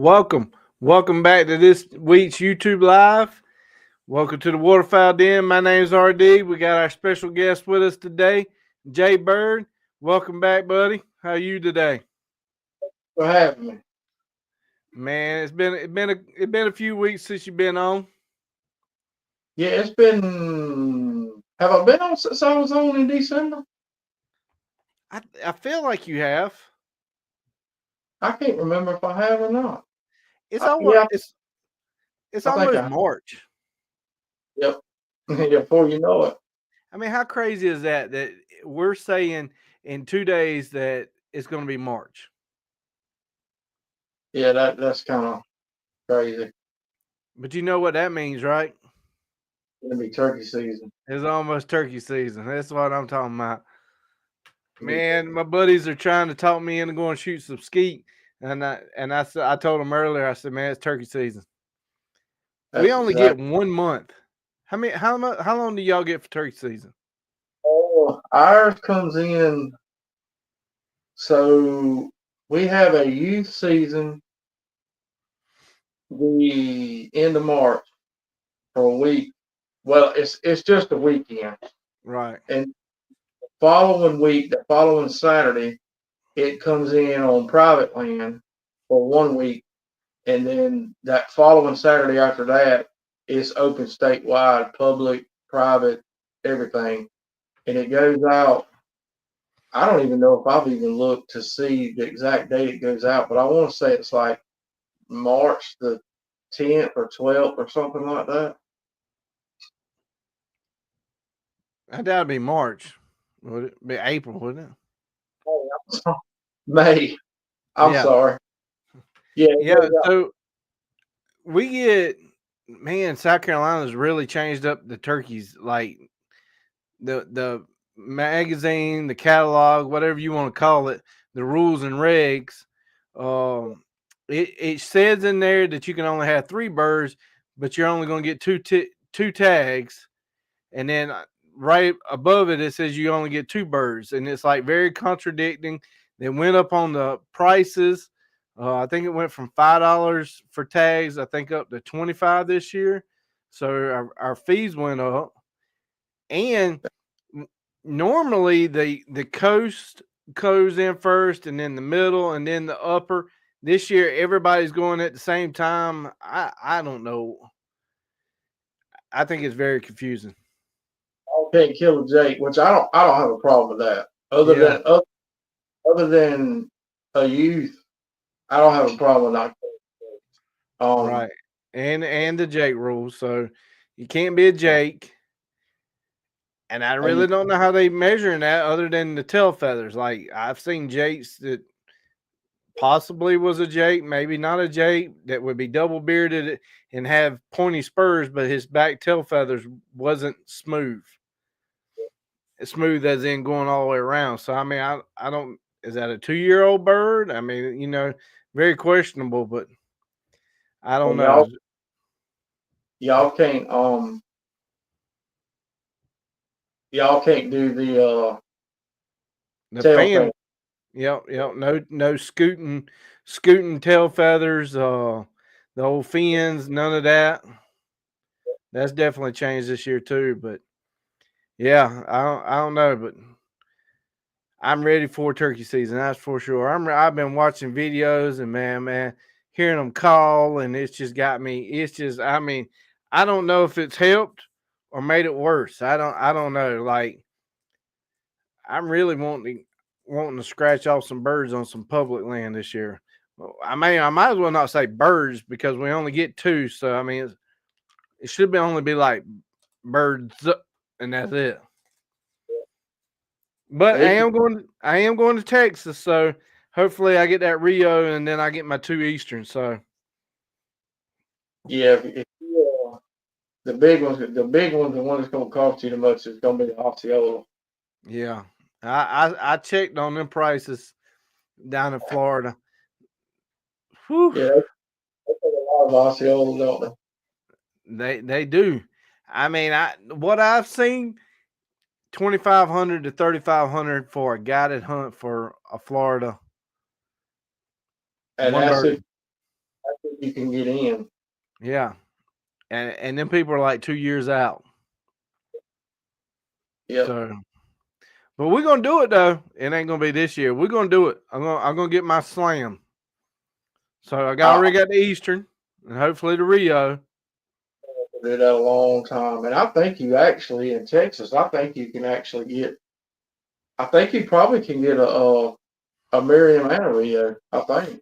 Welcome. Welcome back to this week's YouTube Live. Welcome to the Waterfowl Den. My name is RD. We got our special guest with us today, Jay Bird. Welcome back, buddy. How are you today? For having me. Man, it's been a few weeks since you've been on. Yeah, it's been. Have I been on since I was on in December? I feel like you have. I can't remember if I have or not. It's almost Yeah, it's I think almost I. March. Yep. Before you know it. I mean, how crazy is that? That we're saying in 2 days that it's going to be March. Yeah, that's kind of crazy. But you know what that means, right? It's gonna be turkey season. It's almost turkey season. That's what I'm talking about. Man, my buddies are trying to talk me into going shoot some skeet, I told them earlier. I said, man, it's turkey season. We That's only get exactly. 1 month. How long do y'all get for turkey season? Oh, ours comes in. So we have a youth season the end of March for a week. Well, it's just a weekend, Right. and following week, the following Saturday, it comes in on private land for 1 week, and then that following Saturday after that, it's open statewide, public, private, everything, and it goes out. I don't even know if I've even looked to see the exact date it goes out, but I want to say it's like March the 10th or 12th or something like that. I doubt it'd be March. Would it be April, wouldn't it? Oh, May. I'm Yeah. sorry. Yeah, it Yeah. goes out. So we get, man, South Carolina's really changed up the turkeys. Like the magazine, the catalog, whatever you want to call it, the rules and regs. Um, it says in there that you can only have 3 birds, but you're only going to get two tags, and then right above it it says you only get 2 birds, and it's like very contradicting. They went up on the prices. I think it went from $5 for tags, I think, up to 25 this year. So our fees went up, and normally the coast goes in first, and then the middle, and then the upper. This year everybody's going at the same time. I don't know. I think it's very confusing. Okay, kill a Jake, which I don't have a problem with that. Other Yeah, than other than a youth, I don't have a problem with not killing. right. And the Jake rule. So you can't be a Jake. And I And really don't know how they measuring that other than the tail feathers. Like I've seen Jakes that possibly was a Jake, maybe not a Jake, that would be double bearded and have pointy spurs, but his back tail feathers wasn't smooth. Smooth as in going all the way around. So I mean, I don't. Is that a 2-year-old bird? I mean, very questionable, but I don't and know. y'all can't do the The tail fan, thing. yep. No scooting tail feathers. The old fins, none of that. That's definitely changed this year too. But yeah, I don't know, but I'm ready for turkey season. That's for sure. I've been watching videos, and man, hearing them call, and it's just got me. It's just, I mean, I don't know if it's helped or made it worse. I don't know. Like I'm really wanting to scratch off some birds on some public land this year. Well, I mean, I might as well not say birds because we only get 2. So I mean, it should be only be like birds, and that's it. But But if I am going to Texas, so hopefully I get that Rio, and then I get my 2 Eastern. So yeah, if you, the big ones, the one that's gonna cost you the most is gonna be the Osceola. yeah, I checked on them prices down in Florida. Whew, Yeah, they take a lot of Osceola, don't they? they do. I mean, what I've seen, 2,500 to 3,500 for a guided hunt for a Florida And one that's bird. you can get in. Yeah. And then people are like 2 years out. Yep. So, but we're gonna do it though. It ain't gonna be this year. We're gonna do it. I'm gonna get my slam. So I already got the Eastern and hopefully the Rio. Did that a long time, and I think you actually in Texas. I think you can actually get. I think you probably can get a Miriam and a Rio. I think.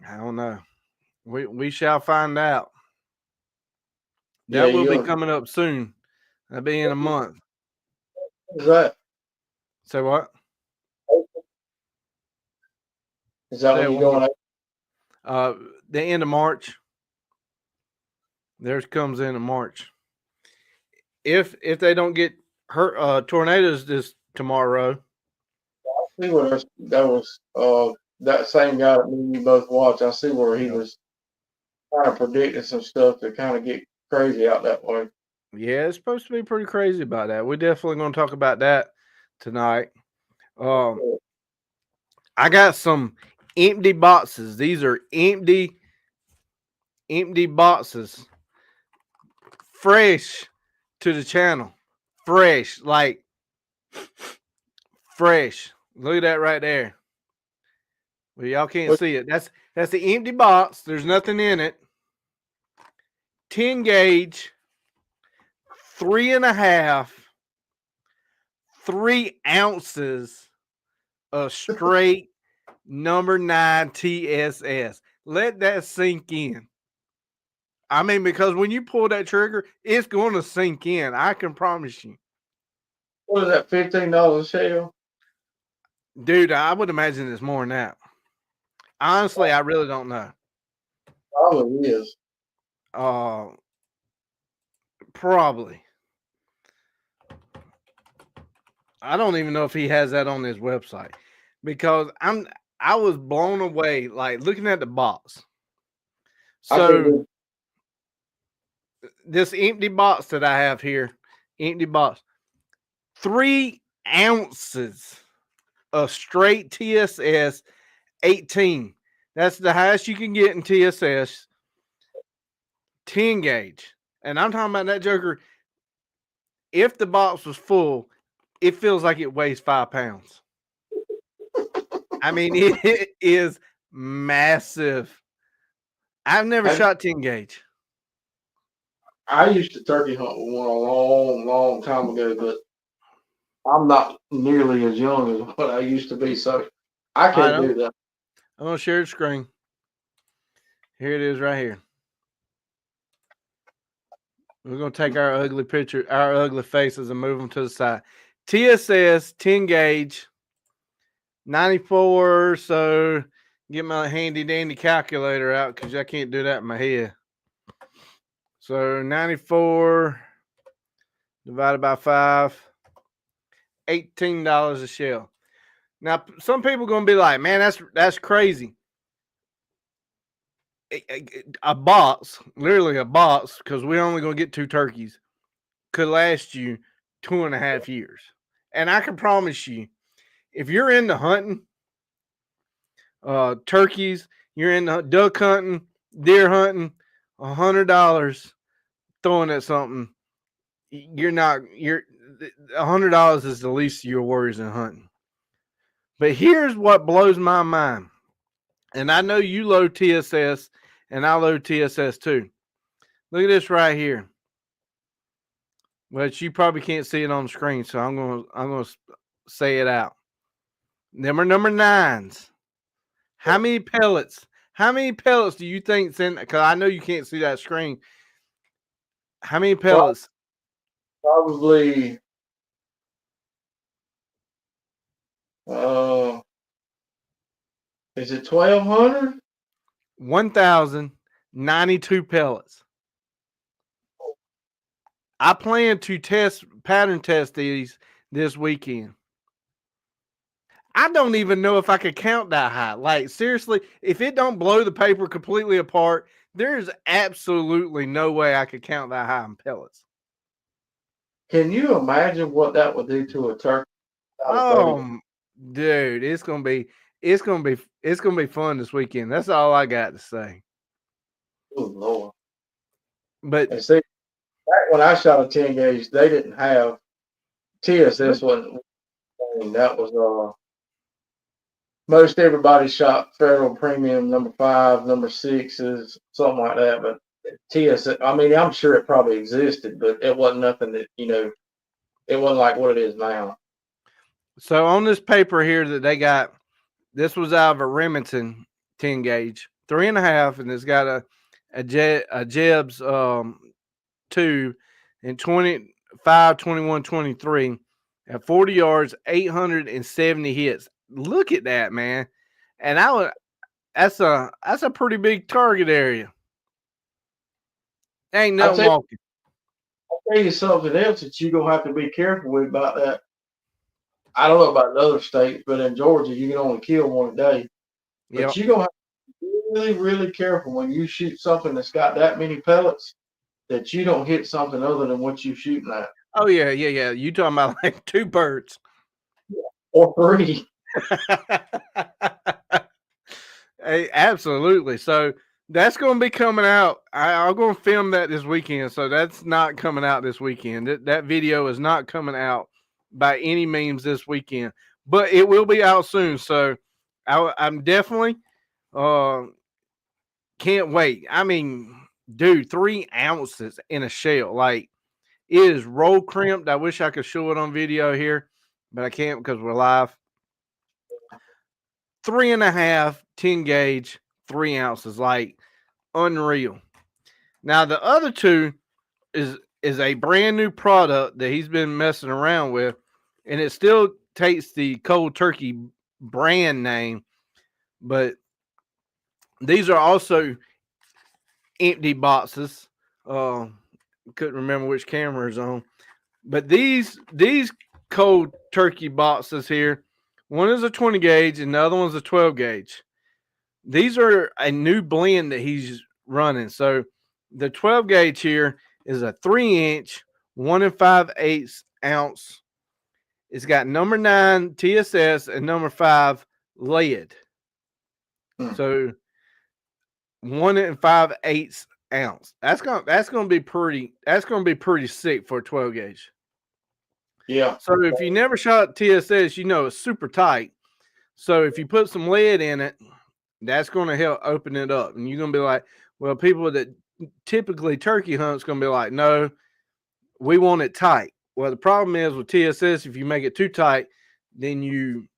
I don't know. We shall find out. Yeah, That will be you. coming up soon. That'll be in a month. Is that? Say what? Is that Say when it you one more. going? The end of March. Theirs comes in March. If they don't get hurt tornadoes this tomorrow. See where that was that same guy that me and you both watched. I see where he was kind of predicting some stuff to kind of get crazy out that way. Yeah, it's supposed to be pretty crazy about that. We're definitely going to talk about that tonight. I got some empty boxes. These are empty boxes. Fresh to the channel. Fresh, like fresh. Look at that right there. Well, y'all can't see it. That's the empty box. There's nothing in it. 10 gauge, 3.5, 3 ounces of straight number 9 TSS. Let that sink in. I mean, because when you pull that trigger, it's going to sink in. I can promise you. What is that? $15 a shell? Dude, I would imagine it's more than that. Honestly, I really don't know. Probably is. Probably. I don't even know if he has that on his website because I was blown away, like looking at the box. So this empty box that I have here, empty box, 3 ounces of straight TSS 18. That's the highest you can get in TSS. 10 gauge. And I'm talking about that joker. If the box was full, it feels like it weighs 5 pounds. I mean, it is massive. I've never shot 10 gauge. I used to turkey hunt with one a long, long time ago, but I'm not nearly as young as what I used to be, so I can't do that. I'm going to share the screen. Here it is right here. We're going to take our ugly picture, our ugly faces, and move them to the side. TSS, 10 gauge, 94. So get my handy dandy calculator out because I can't do that in my head. So 94 divided by 5, $18 a shell. Now, some people are going to be like, man, that's crazy. A box, literally a box, because we're only going to get 2 turkeys, could last you 2.5 years. And I can promise you, if you're into hunting, turkeys, you're into duck hunting, deer hunting, $100 throwing at something, $100 is the least of your worries in hunting. But here's what blows my mind. And I know you load TSS and I load TSS too. Look at this right here. But you probably can't see it on the screen, so I'm gonna say it out. Them are number 9s. How many pellets? How many pellets do you think's in? Because I know you can't see that screen. How many pellets? Probably. Is it 1,200? 1,092 pellets. I plan to pattern test these this weekend. I don't even know if I could count that high. Like, seriously, if it don't blow the paper completely apart, there's absolutely no way I could count that high in pellets. Can you imagine what that would do to a turkey? Oh, dude, it's gonna be fun this weekend. That's all I got to say. Oh Lord! But And see, back when I shot a 10 gauge, they didn't have TSS. Wasn't that was most everybody shot Federal Premium #5, #6s, something like that. But TSS, I mean, I'm sure it probably existed, but it wasn't nothing that it wasn't like what it is now. so on this paper here that they got, this was out of a Remington 10 gauge, 3.5, and it's got a Jeb's 2 and 25, 21, 23 at 40 yards, 870 hits. Look at that, man. And that's a pretty big target area. Ain't I'll nothing walking. tell you something else that you're gonna have to be careful with about that. I don't know about the other states, but in Georgia, you can only kill one a day. But Yep. you're gonna have to be really, really careful when you shoot something that's got that many pellets that you don't hit something other than what you're shooting at. Oh yeah, yeah, yeah. You talking about like 2 birds. Or 3. Hey, absolutely. So that's going to be coming out. I'm going to film that this weekend. So that's not coming out this weekend. That video is not coming out by any means this weekend, but it will be out soon. So I'm definitely can't wait. I mean, dude, 3 ounces in a shell. Like, it is roll crimped. I wish I could show it on video here, but I can't because we're live. 3.5, 10 gauge, 3 ounces, like unreal. Now the other 2 is a brand new product that he's been messing around with, and it still takes the cold turkey brand name, but these are also empty boxes. Couldn't remember which camera is on, but these cold turkey boxes here, one is a 20 gauge and the other one's a 12 gauge. These are a new blend that he's running. So the 12 gauge here is a 3-inch, 1 5/8 ounce. It's got #9 TSS and #5 lead. So 1 5/8 ounce. That's gonna be pretty sick for a 12 gauge. Yeah. So if you never shot TSS, you know it's super tight. So if you put some lead in it, that's going to help open it up. And you're going to be like, well, people that typically turkey hunt's going to be like, no, we want it tight. Well, the problem is with TSS, if you make it too tight, then you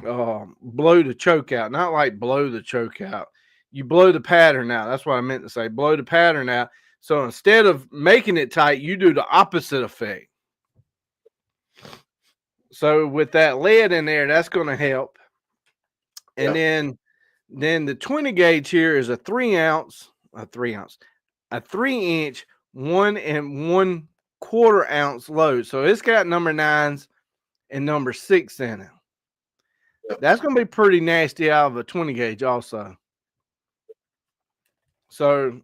blow the choke out. Not like blow the choke out. You blow the pattern out. That's what I meant to say. Blow the pattern out. So instead of making it tight, you do the opposite effect. So with that lead in there, that's going to help. And then the 20 gauge here is a 3-inch, 1 1/4 ounce load. So it's got #9s and #6 in it. That's going to be pretty nasty out of a 20 gauge also. So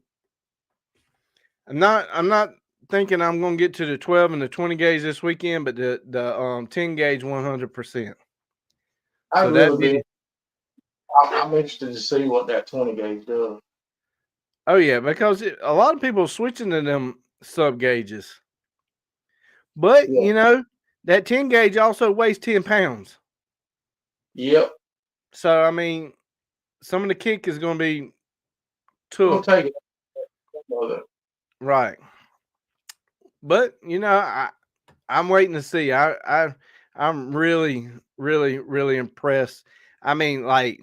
I'm not thinking I'm going to get to the 12 and the 20 gauge this weekend, but the 10 gauge 100%. I'd really be. I'm interested to see what that 20 gauge does. Oh yeah, because a lot of people are switching to them sub gauges. But you know, that 10 gauge also weighs 10 pounds. Yep. So I mean, some of the kick is going to be took. Take it. Right. But you know, I'm waiting to see. I'm really, really, really impressed. I mean, like,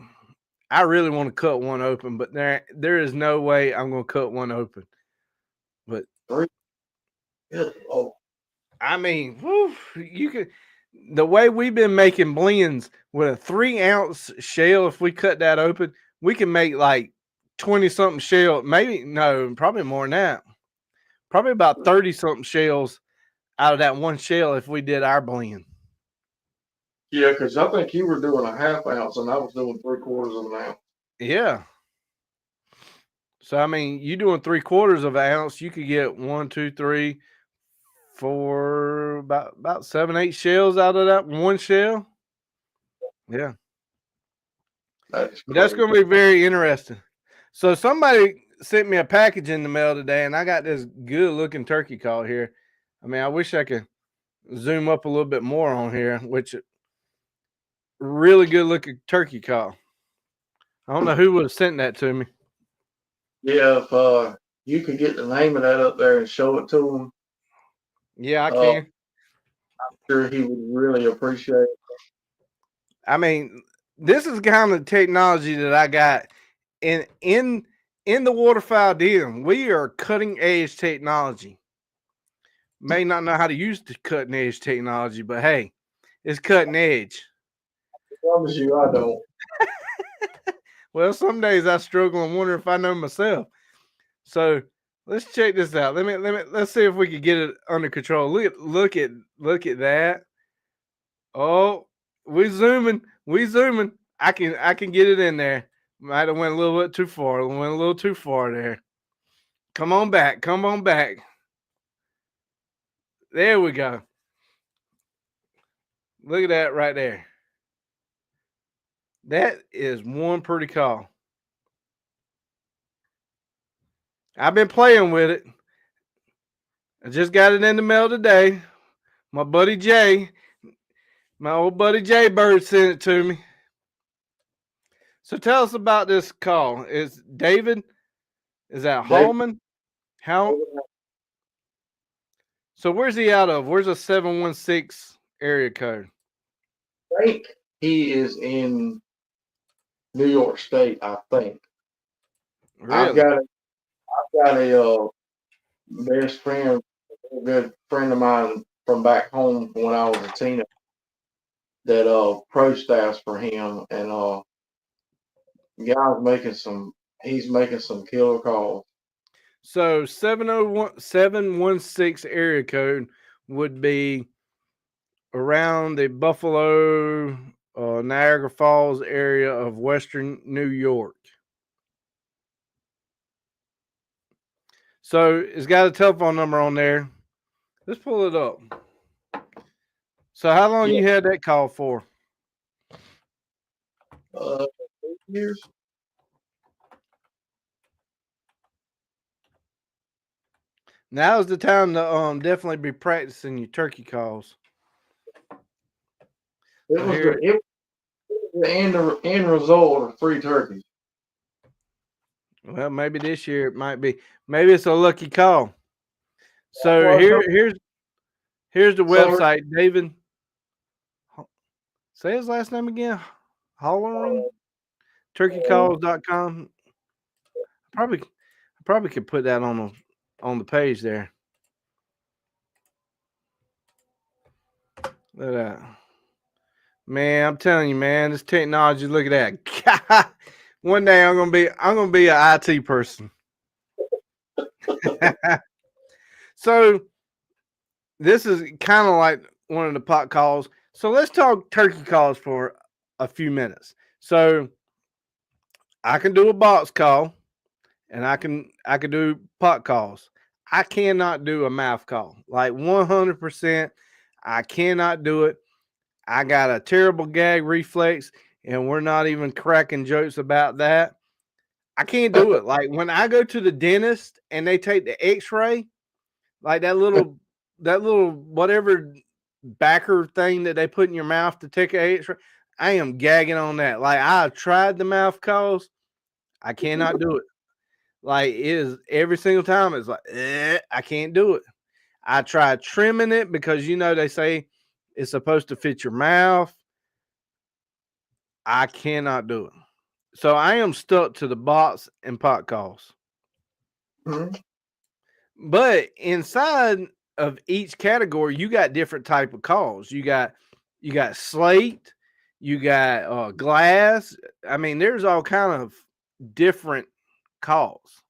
I really want to cut one open, but there is no way I'm going to cut one open. But I mean, whew, you could. The way we've been making blends with a 3-ounce shell, if we cut that open, we can make like 20-something shell. Maybe no, probably more than that. Probably about 30-something shells out of that one shell if we did our blend. Yeah, because I think you were doing a 1/2 ounce and I was doing 3/4 of an ounce. Yeah. So I mean, you doing 3/4 of an ounce, you could get 1, 2, 3, 4, about 7, 8 shells out of that one shell. Yeah. That's going to be very interesting. So somebody sent me a package in the mail today, and I got this good looking turkey call here. I mean, I wish I could zoom up a little bit more on here, which really good looking turkey call. I don't know who would have sent that to me. Yeah, if you could get the name of that up there and show it to him, Yeah, I can. sure he would really appreciate it. I mean, this is kind of technology that I got in the waterfowl den. We are cutting edge technology. May not know how to use the cutting edge technology, but hey, it's cutting edge. I promise you, I don't. Well, some days I struggle and wonder if I know myself. So let's check this out. Let's see if we can get it under control. Look at that. Oh, we zooming. We zooming. I can get it in there. Might have went a little bit too far. Went a little too far there. Come on back. Come on back. There we go. Look at that right there. That is one pretty call. I've been playing with it. I just got it in the mail today. My buddy Jay, my old buddy Jay Bird sent it to me. So tell us about this call. Is David? Is that Hallman? How? So where's he out of? Where's a 716 area code? I think he is in New York State. I think. Really? I've got a best friend, a good friend of mine from back home when I was a teenager that pro staffs for him, and guy's making some. He's making some killer calls. So 716 area code would be around the Buffalo, Niagara Falls area of Western New York. So it's got a telephone number on there. Let's pull it up. So how long you had that call for? 8 years. Now's the time to definitely be practicing your turkey calls. It was the end result of 3 turkeys. Well, maybe this year it might be. Maybe it's a lucky call. So here's the website, David. Say his last name again. Hollering? Turkeycalls.com. I probably could put that on the page there. Look at that. Man, I'm telling you, man, this technology, look at that. One day I'm gonna be an IT person. So this is kind of like one of the pot calls. So let's talk turkey calls for a few minutes. So I can do a box call, and I can do pot calls. I cannot do a mouth call. Like 100%, I cannot do it. I got a terrible gag reflex, and we're not even cracking jokes about that. I can't do it. Like when I go to the dentist and they take the X-ray, like that little whatever backer thing that they put in your mouth to take an X-ray, I am gagging on that. Like I've tried the mouth calls, I cannot do it. Like it is every single time. It's like I can't do it. I tried trimming it because they say it's supposed to fit your mouth. I cannot do it. So I am stuck to the box and pot calls. Mm-hmm. But inside of each category, you got different type of calls. You got slate, you got glass. I mean, there's all kind of different calls.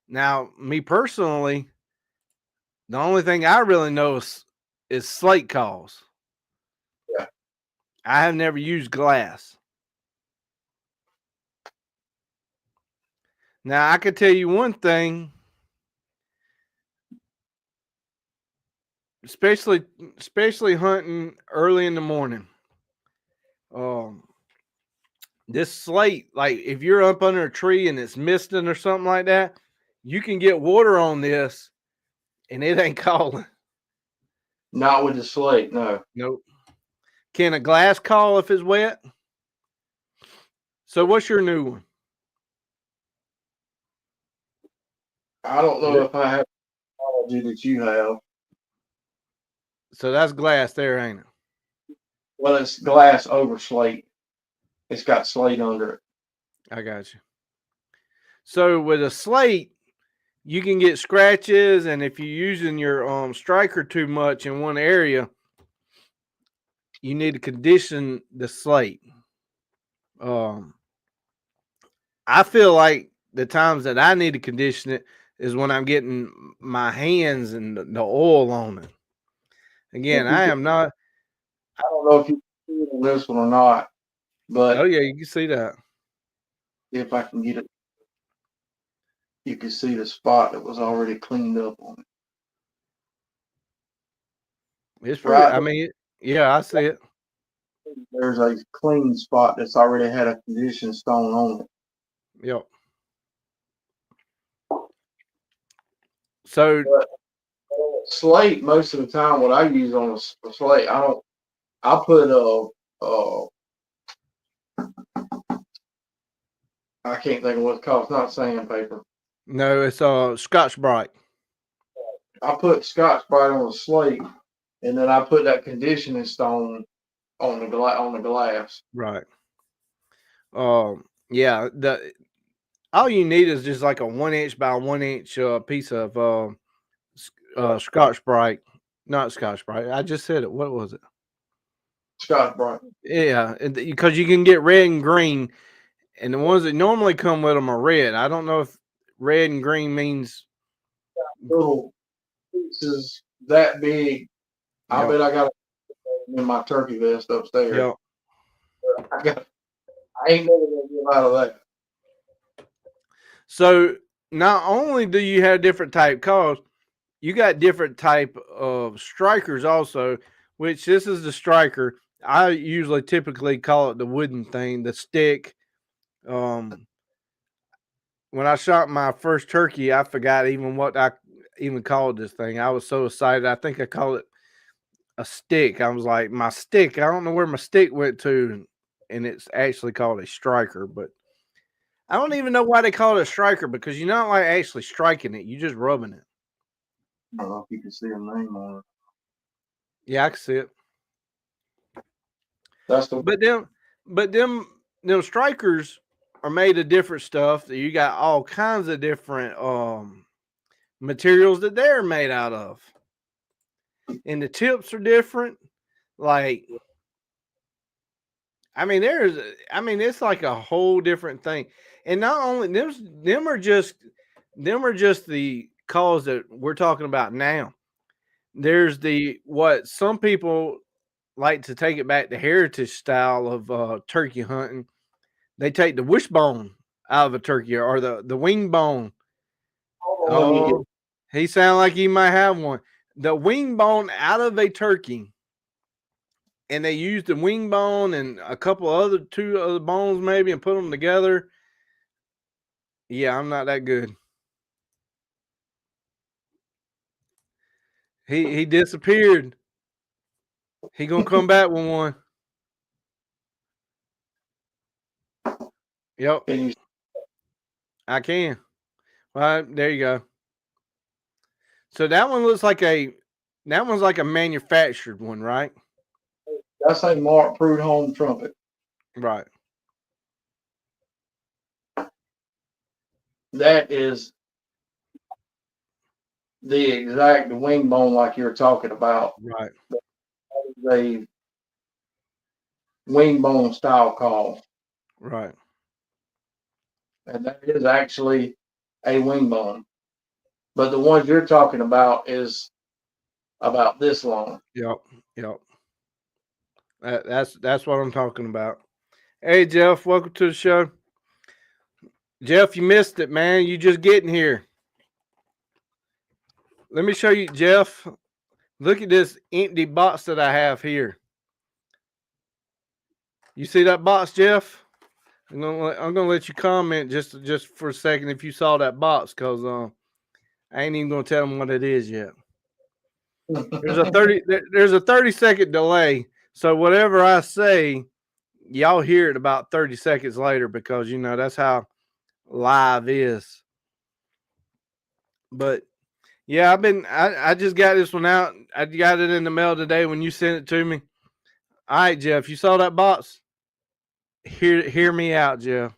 Now, me personally, the only thing I really know is slate calls. Yeah. I have never used glass. Now, I could tell you one thing, especially hunting early in the morning. This slate, like if you're up under a tree and it's misting or something like that, you can get water on this and it ain't calling. Not with the slate, no. Nope. Can a glass call if it's wet? So what's your new one? I don't know if I have the technology that you have. So that's glass there, ain't it? Well, it's glass over slate. It's got slate under it. I got you. So with a slate, you can get scratches, and if you're using your striker too much in one area, you need to condition the slate. I feel like the times that I need to condition it is when I'm getting my hands and the oil on it. Again, I am not. I don't know if you can see it on this one or not, but Oh yeah, you can see that. if I can get it, you can see the spot that was already cleaned up on it. It's pretty. Right. I mean, yeah, I see it. There's a clean spot that's already had a conditioned stone on it. Yep. So But slate, most of the time, what I use on a slate, I put I can't think of what it's called. It's not sandpaper. no, it's Scotch Brite. I put Scotch Brite on the slate, and then I put that conditioning stone on the glass. Right. Yeah. All you need is just like a 1 inch by 1 inch piece of Scotch Brite. Not Scotch Brite. I just said it. What was it? Scotch Brite. Yeah, because you can get red and green, and the ones that normally come with them are red. I don't know if red and green means Little pieces that big. I Yep. bet I got it in my turkey vest upstairs. Yep. I ain't never gonna get out of that. So not only do you have different type calls, you got different type of strikers also, which this is the striker. I usually typically call it the wooden thing, the stick. When I shot my first turkey, I forgot even what I even called this thing. I was so excited. I think I called it a stick. I was like, my stick. I don't know where my stick went to, and it's actually called a striker. But I don't even know why they call it a striker because you're not like actually striking it. You're just rubbing it. I don't know if you can see a name on it. Yeah, I can see it. That's the But them strikers are made of different stuff. You got all kinds of different materials that they're made out of, and the tips are different. Like, I mean, it's like a whole different thing. And not only them are just the calls that we're talking about now. There's what some people like to take it back to heritage style of turkey hunting. They take the wishbone out of a turkey or the wing bone. Oh, he sounded like he might have one. The wing bone out of a turkey, and they used the wing bone and a couple other two other bones maybe and put them together. Yeah, I'm not that good. He disappeared. He gonna come back with one. Yep, I can. Well, there you go. So that one looks like that one's like a manufactured one, right? That's a Mark Prudhomme trumpet. Right. That is the exact wing bone like you're talking about. Right. That is a wing bone style call. Right. And that is actually a wing bone. But the ones you're talking about is about this long. Yep. Yep. That's what I'm talking about. Hey Jeff, welcome to the show. Jeff, you missed it, man. You just getting here. Let me show you, Jeff. Look at this empty box that I have here. You see that box, Jeff? I'm gonna let you comment just for a second if you saw that box, cause I ain't even gonna tell them what it is yet. There's a 30-second delay, so whatever I say, y'all hear it about 30 seconds later because that's how live is. But yeah, I just got this one out. I got it in the mail today when you sent it to me. All right, Jeff, you saw that box? Hear me out, Jeff.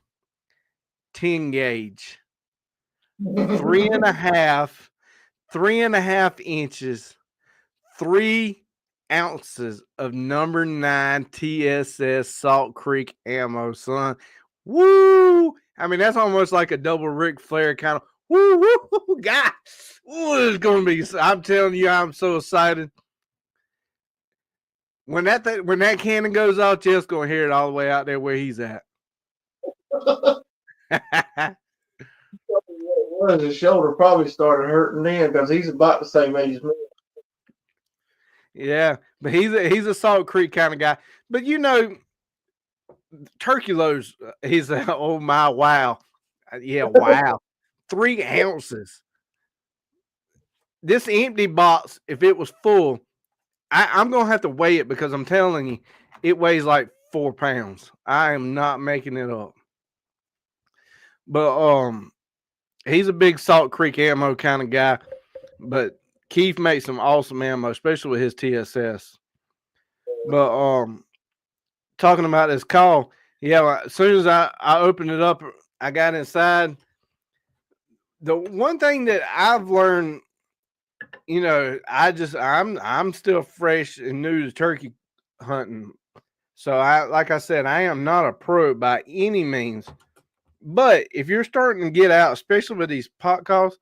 10 gauge, 3.5 3.5 inches, 3 ounces of number 9 TSS Salt Creek ammo, son. Woo! I mean, that's almost like a double Ric Flair kind of woo woo guy. Ooh, it's gonna be. I'm telling you, I'm so excited. When that cannon goes off, Jeff's gonna hear it all the way out there where he's at. His shoulder probably started hurting then because he's about the same age as me. Yeah, but he's a Salt Creek kind of guy. But Turkey Lowe's, he's a oh my wow, yeah, wow, 3 ounces. This empty box, if it was full, I'm gonna have to weigh it because I'm telling you, it weighs like 4 pounds. I am not making it up. But he's a big Salt Creek ammo kind of guy. But Keith makes some awesome ammo, especially with his TSS. But talking about this call, yeah, as soon as I opened it up, I got inside. The one thing that I've learned, I'm still fresh and new to turkey hunting. So like I said, I am not a pro by any means. But if you're starting to get out, especially with these pot calls,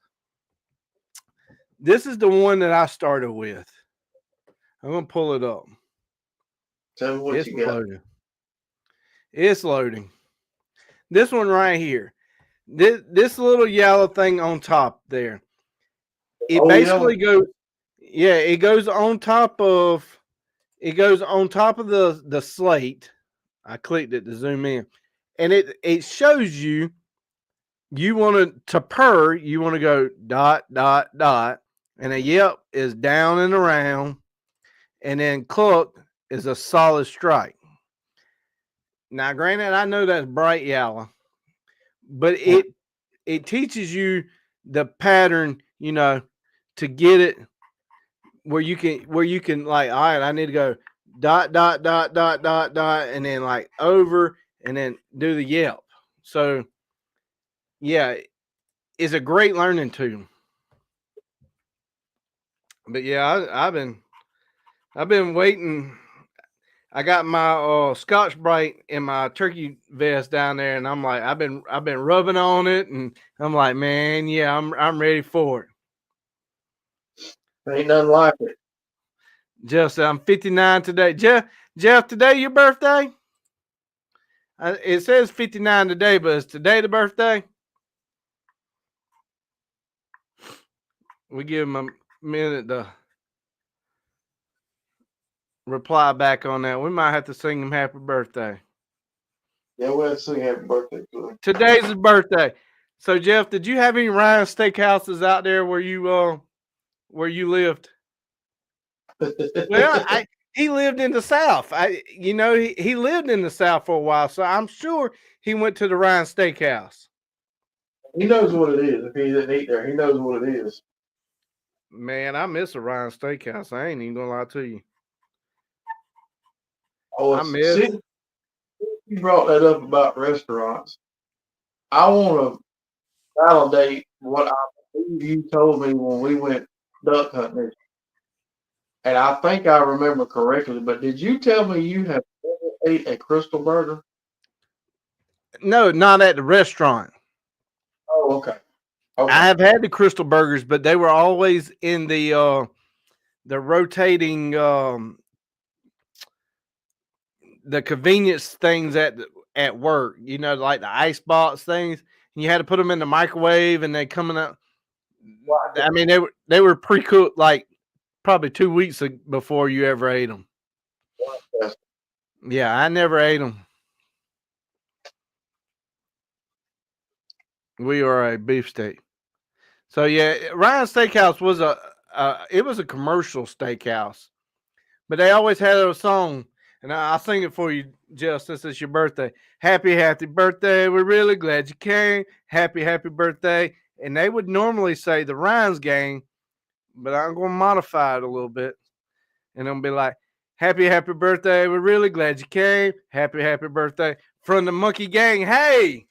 this is the one that I started with. I'm gonna pull it up. Tell me what It's you got. loading. It's loading. This one right here. This little yellow thing on top there. It basically goes. Yeah, it goes on top of. It goes on top of the slate. I clicked it to zoom in, and it shows you. You want to purr. You want to go dot dot dot, and a yelp is down and around, and then cluck is a solid strike. Now, granted, I know that's bright yellow, but it teaches you the pattern, to get it where you can like, all right, I need to go dot dot dot dot dot dot, and then like over, and then do the yelp. So yeah, it's a great learning tool. But yeah, I've been waiting. I got my Scotch Brite in my turkey vest down there, and I'm like, I've been rubbing on it, and I'm like, man, yeah, I'm ready for it. Ain't nothing like it. Jeff said I'm 59 today. Jeff, today your birthday? It says 59 today, but is today the birthday? We give him a minute to reply back on that. We might have to sing him happy birthday. Yeah, we'll sing happy birthday to him. Today's his birthday. So Jeff, did you have any Ryan steakhouses out there where you lived? Well, he lived in the South. He lived in the South for a while, so I'm sure he went to the Ryan Steakhouse. He knows what it is. If he didn't eat there, he knows what it is. Man, I miss a Ryan Steakhouse. I ain't even gonna lie to you. I miss. See, you brought that up about restaurants. I want to validate what I believe you told me when we went duck hunting. And I think I remember correctly, but did you tell me you have ever ate a Crystal Burger? No, not at the restaurant. Oh, okay. I have had the Crystal Burgers, but they were always in the rotating the convenience things at work. Like the ice box things. And you had to put them in the microwave, and they coming out. I mean, they were pre-cooked like probably 2 weeks before you ever ate them. Yeah, I never ate them. We are a beefsteak. So yeah, Ryan's Steakhouse was it was a commercial steakhouse, but they always had a song, and I'll sing it for you, Jill, since it's your birthday. Happy, happy birthday! We're really glad you came. Happy, happy birthday! And they would normally say the Ryan's Gang, but I'm going to modify it a little bit, and it'll be like, happy, happy birthday! We're really glad you came. Happy, happy birthday from the Monkey Gang. Hey.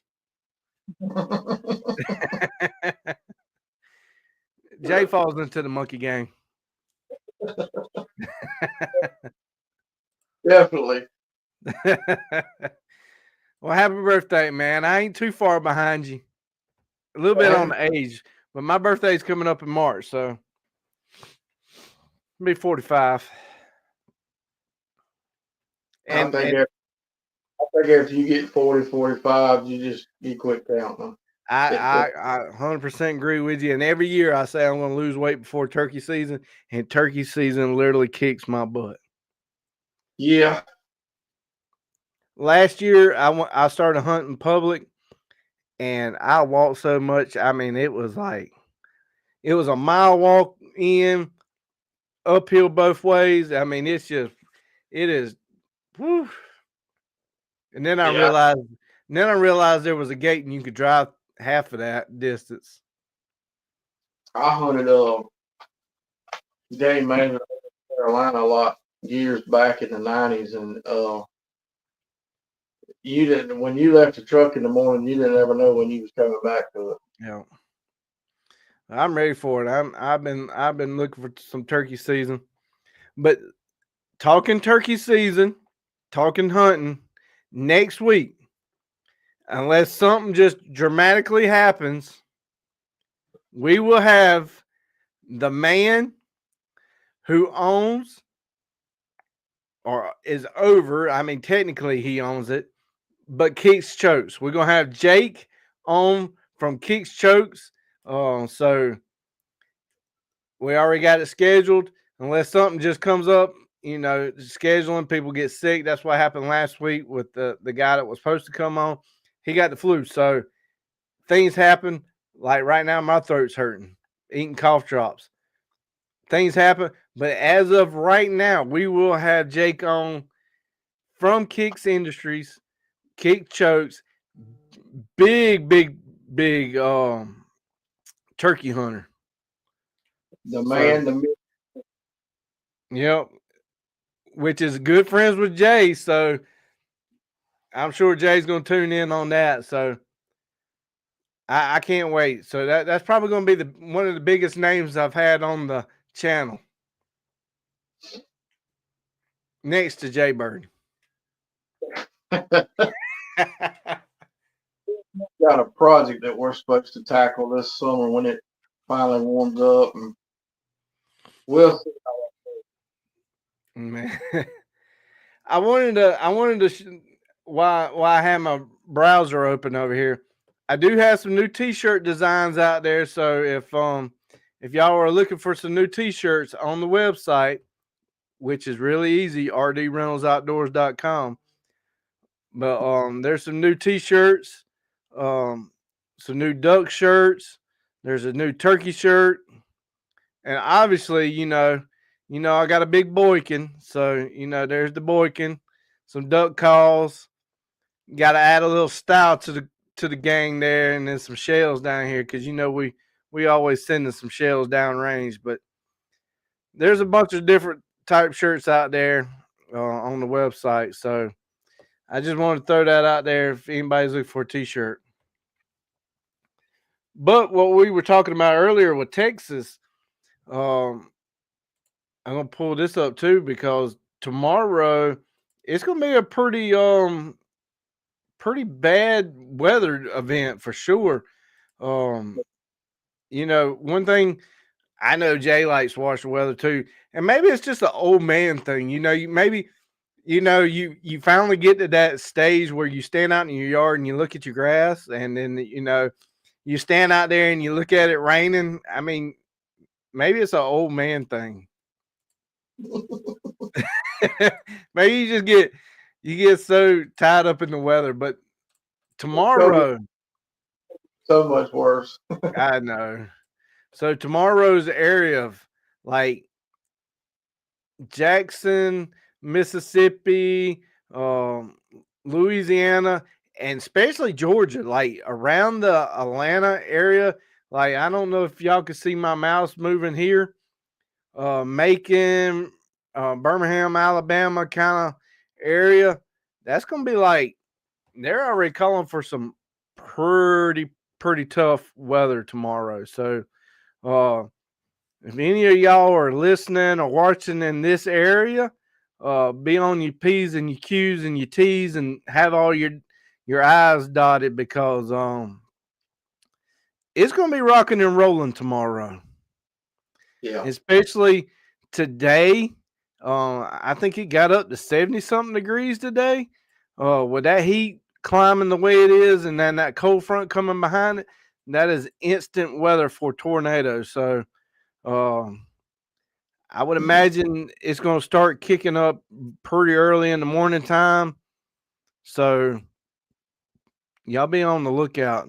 Jay falls into the Monkey Gang. Definitely. Well, happy birthday, man. I ain't too far behind you. A little bit on the age, but my birthday's coming up in March, so I'll be 45. I think if you get 40, 45, you quit counting. I 100% agree with you. And every year I say I'm going to lose weight before turkey season, and turkey season literally kicks my butt. Yeah. Last year I started hunting public, and I walked so much. I mean, it was a mile walk in, uphill both ways. I mean, it is. Whew. And then I realized there was a gate and you could drive half of that distance. I hunted game management in Carolina a lot years back in the 90s, and you didn't, when you left the truck in the morning, you didn't ever know when you was coming back to it. Yeah. I'm ready for it. I've been looking for some turkey season. But talking turkey season, talking hunting, next week, unless something just dramatically happens, we will have the man who owns or is over. I mean, technically he owns it, but Kicks Chokes. We're gonna have Jake on from Kicks Chokes. So we already got it scheduled. Unless something just comes up, scheduling people get sick. That's what happened last week with the guy that was supposed to come on. He got the flu, so things happen. Like right now, my throat's hurting, eating cough drops. Things happen, but as of right now, we will have Jake on from Kicks Industries, Kick Chokes, big turkey hunter. The man, the myth. Yep, which is good friends with Jay, so I'm sure Jay's going to tune in on that. So I can't wait. So that's probably going to be one of the biggest names I've had on the channel, next to Jay Bird. Got a project that we're supposed to tackle this summer when it finally warms up, and we'll see how that goes. Man, I wanted to while I have my browser open over here, I do have some new T-shirt designs out there. So if y'all are looking for some new T-shirts on the website, which is really easy, rdreynoldsoutdoors.com. But there's some new T-shirts, some new duck shirts. There's a new turkey shirt, and obviously, I got a big boykin, so there's the boykin, some duck calls. Got to add a little style to the gang there, and then some shells down here because we always sending some shells down range. But there's a bunch of different type shirts out there on the website, so I just wanted to throw that out there if anybody's looking for a T-shirt. But what we were talking about earlier with Texas, I'm gonna pull this up too because tomorrow it's gonna be a pretty bad weather event for sure. One thing I know Jay likes to watch the weather too, and maybe it's just an old man thing. You finally get to that stage where you stand out in your yard and you look at your grass, and then you stand out there and you look at it raining. I mean, maybe it's an old man thing. Maybe you get so tied up in the weather, but tomorrow So much worse. I know. So tomorrow's area of like Jackson, Mississippi, um, Louisiana, and especially Georgia, like around the Atlanta area. Like I don't know if y'all can see my mouse moving here. Macon, Birmingham, Alabama kind of area. That's gonna be like they're already calling for some pretty tough weather tomorrow. So uh if any of y'all are listening or watching in this area, be on your P's and your Q's and your T's and have all your I's dotted because it's gonna be rocking and rolling tomorrow. Yeah. Especially today. I think it got up to 70 something degrees today. With that heat climbing the way it is and then that cold front coming behind it, that is instant weather for tornadoes. So I would imagine it's going to start kicking up pretty early in the morning time. So y'all be on the lookout.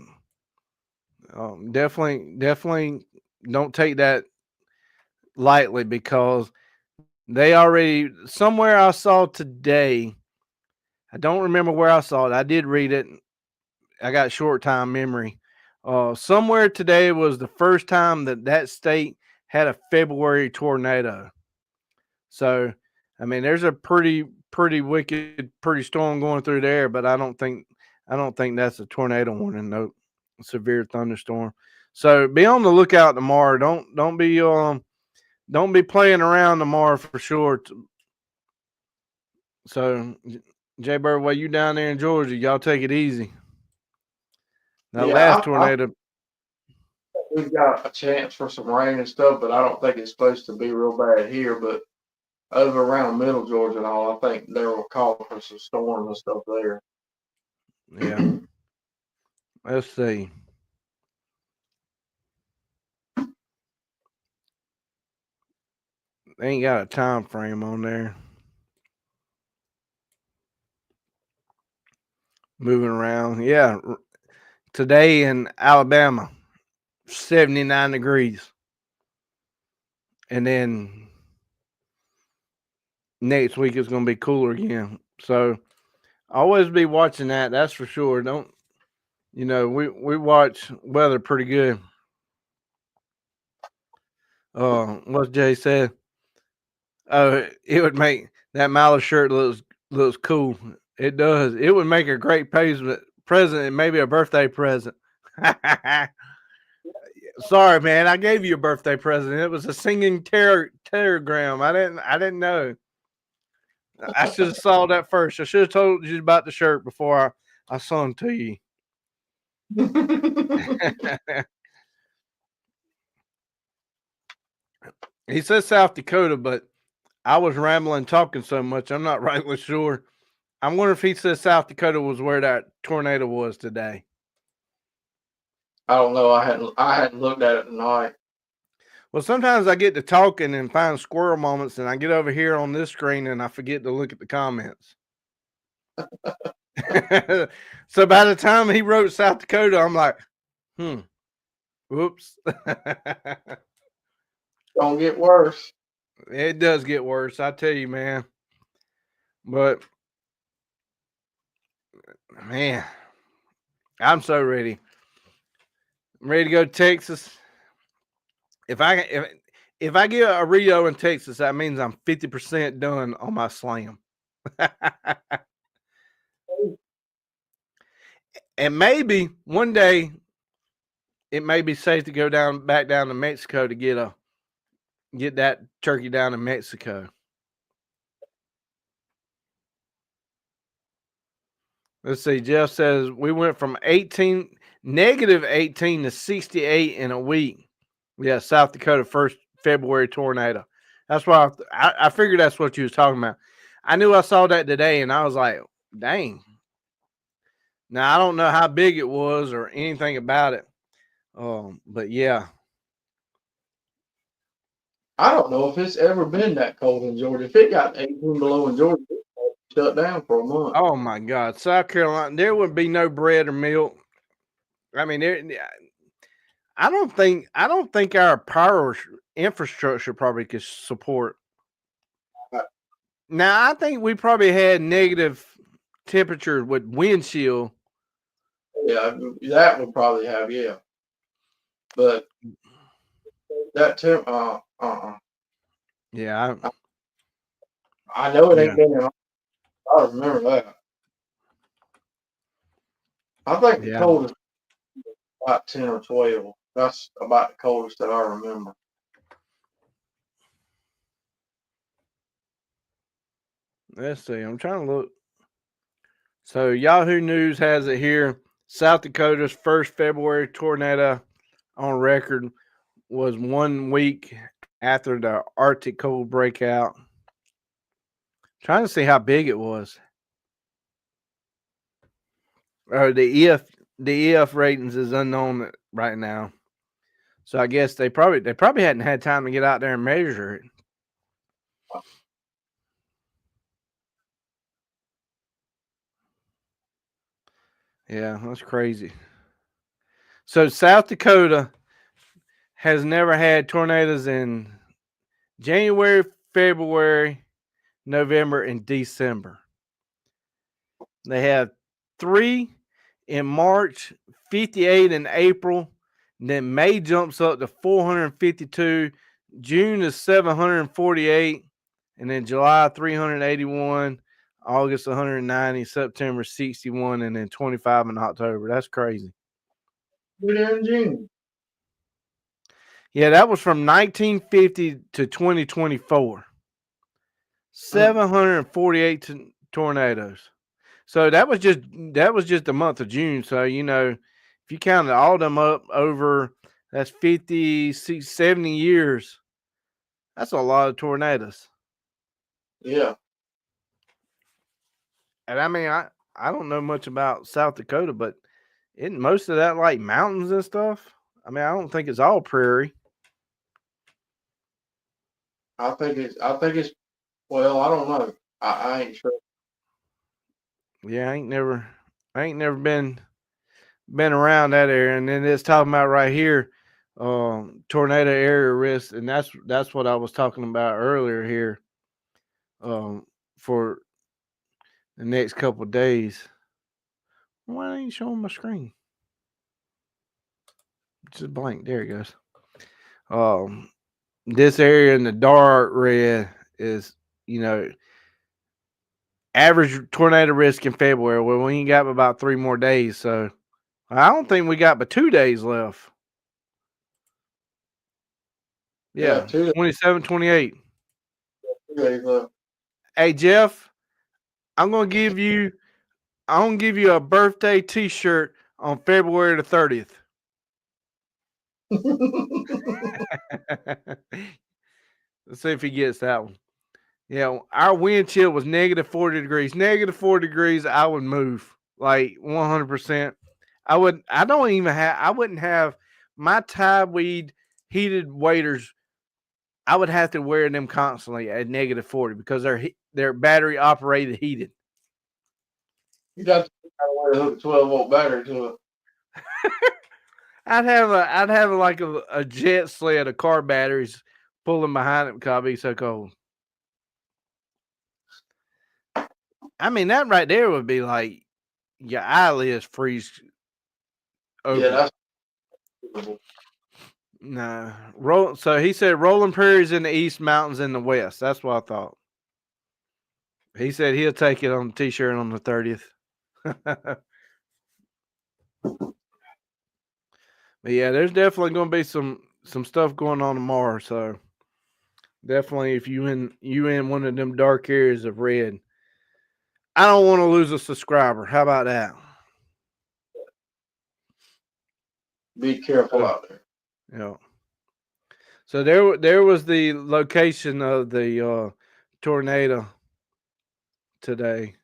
Definitely don't take that lightly because they already somewhere I saw today. I don't remember where I saw it. I did read it. I got short time memory. Somewhere today was the first time that state had a February tornado. So, I mean, there's a pretty wicked, pretty storm going through there, but I don't think that's a tornado warning. No severe thunderstorm. So be on the lookout tomorrow. Don't be playing around tomorrow for sure. So, Jay Bird, while you down there in Georgia, y'all take it easy. That last Yeah, I tornado, we've got a chance for some rain and stuff, but I don't think it's supposed to be real bad here. But over around middle Georgia and all, I think they will call for some storms and stuff there. yeah. Let's see. They ain't got a time frame on there. Moving around, yeah. Today in Alabama, 79 degrees, and then next week it's going to be cooler again. So always be watching that. That's for sure. Don't we watch weather pretty good. What Jay said. It would make that Milo shirt looks cool. It does. It would make a great present and maybe a birthday present. Sorry, man. I gave you a birthday present. It was a singing telegram. I didn't know. I should have saw that first. I should have told you about the shirt before I sung to you. He says South Dakota, but I was rambling talking so much. I'm not rightly sure. I wonder if he says South Dakota was where that tornado was today. I don't know. I hadn't looked at it tonight. Well, sometimes I get to talking and find squirrel moments, and I get over here on this screen and I forget to look at the comments. So by the time he wrote South Dakota, I'm like, whoops. Don't get worse. It does get worse, I tell you, man. But man, I'm so ready. I'm ready to go to Texas. If I get a Rio in Texas, that means I'm 50% done on my slam. And maybe one day it may be safe to go back down to Mexico to get that turkey down in Mexico. Let's see. Jeff says we went from negative 18 to 68 in a week. Yeah, South Dakota first February tornado. That's why I figured that's what you was talking about. I knew I saw that today, and I was like, dang. Now I don't know how big it was or anything about it, but yeah. I don't know if it's ever been that cold in Georgia. If it got 18 below in Georgia, it's shut down for a month. Oh my God, South Carolina, there would be no bread or milk. I mean, I don't think our power infrastructure probably could support. Now, I think we probably had negative temperature with wind chill. Yeah, that would probably have, yeah. But that temp, Yeah, I know it yeah, ain't been in. I remember that. I think the yeah. coldest about 10 or 12. That's about the coldest that I remember. Let's see. I'm trying to look. So Yahoo News has it here. South Dakota's first February tornado on record was 1 week after the Arctic cold breakout. Trying to see how big it was. The EF ratings is unknown right now. So I guess they probably hadn't had time to get out there and measure it. Yeah, that's crazy. So South Dakota has never had tornadoes in January, February, November, and December. They have 3 in March, 58 in April, and then May jumps up to 452, June is 748, and then July 381, August 190, September 61, and then 25 in October. That's crazy. We're there in June. Yeah, that was from 1950 to 2024. 748 tornadoes. So that was just the month of June. So if you counted all them up over, that's 50, 60, 70 years. That's a lot of tornadoes. Yeah. And I mean, I don't know much about South Dakota, but isn't most of that like mountains and stuff? I mean, I don't think it's all prairie. I think it's well, I don't know. I ain't sure. Yeah, I ain't never been around that area. And then it's talking about right here, tornado area risk, and that's what I was talking about earlier here. For the next couple of days. Why ain't showing my screen? It's just blank. There it goes. This area in the dark red is, average tornado risk in February. Well, we ain't got about 3 more days, so I don't think we got but 2 days left. Yeah, Yeah, 27, 28. 2 days left. Hey Jeff, I'm gonna give you a birthday T-shirt on February the 30th. Let's see if he gets that one. Yeah, our wind chill was negative 40 degrees. Negative 40 degrees, I would move like 100%. I wouldn't have my tie-weed heated waders. I would have to wear them constantly at negative 40 because they're battery operated heated. You got to wear a 12-volt battery to it. I'd have like a jet sled of car batteries pulling behind it because I'd be so cold. I mean, that right there would be like your eyelids freeze open. Yeah, that's No. So he said rolling prairies in the east, mountains in the west. That's what I thought. He said he'll take it on the T-shirt on the 30th. But yeah, there's definitely going to be some stuff going on tomorrow. So definitely, if you in one of them dark areas of red, I don't want to lose a subscriber. How about that? be careful out there. Yeah. So there was the location of the tornado today.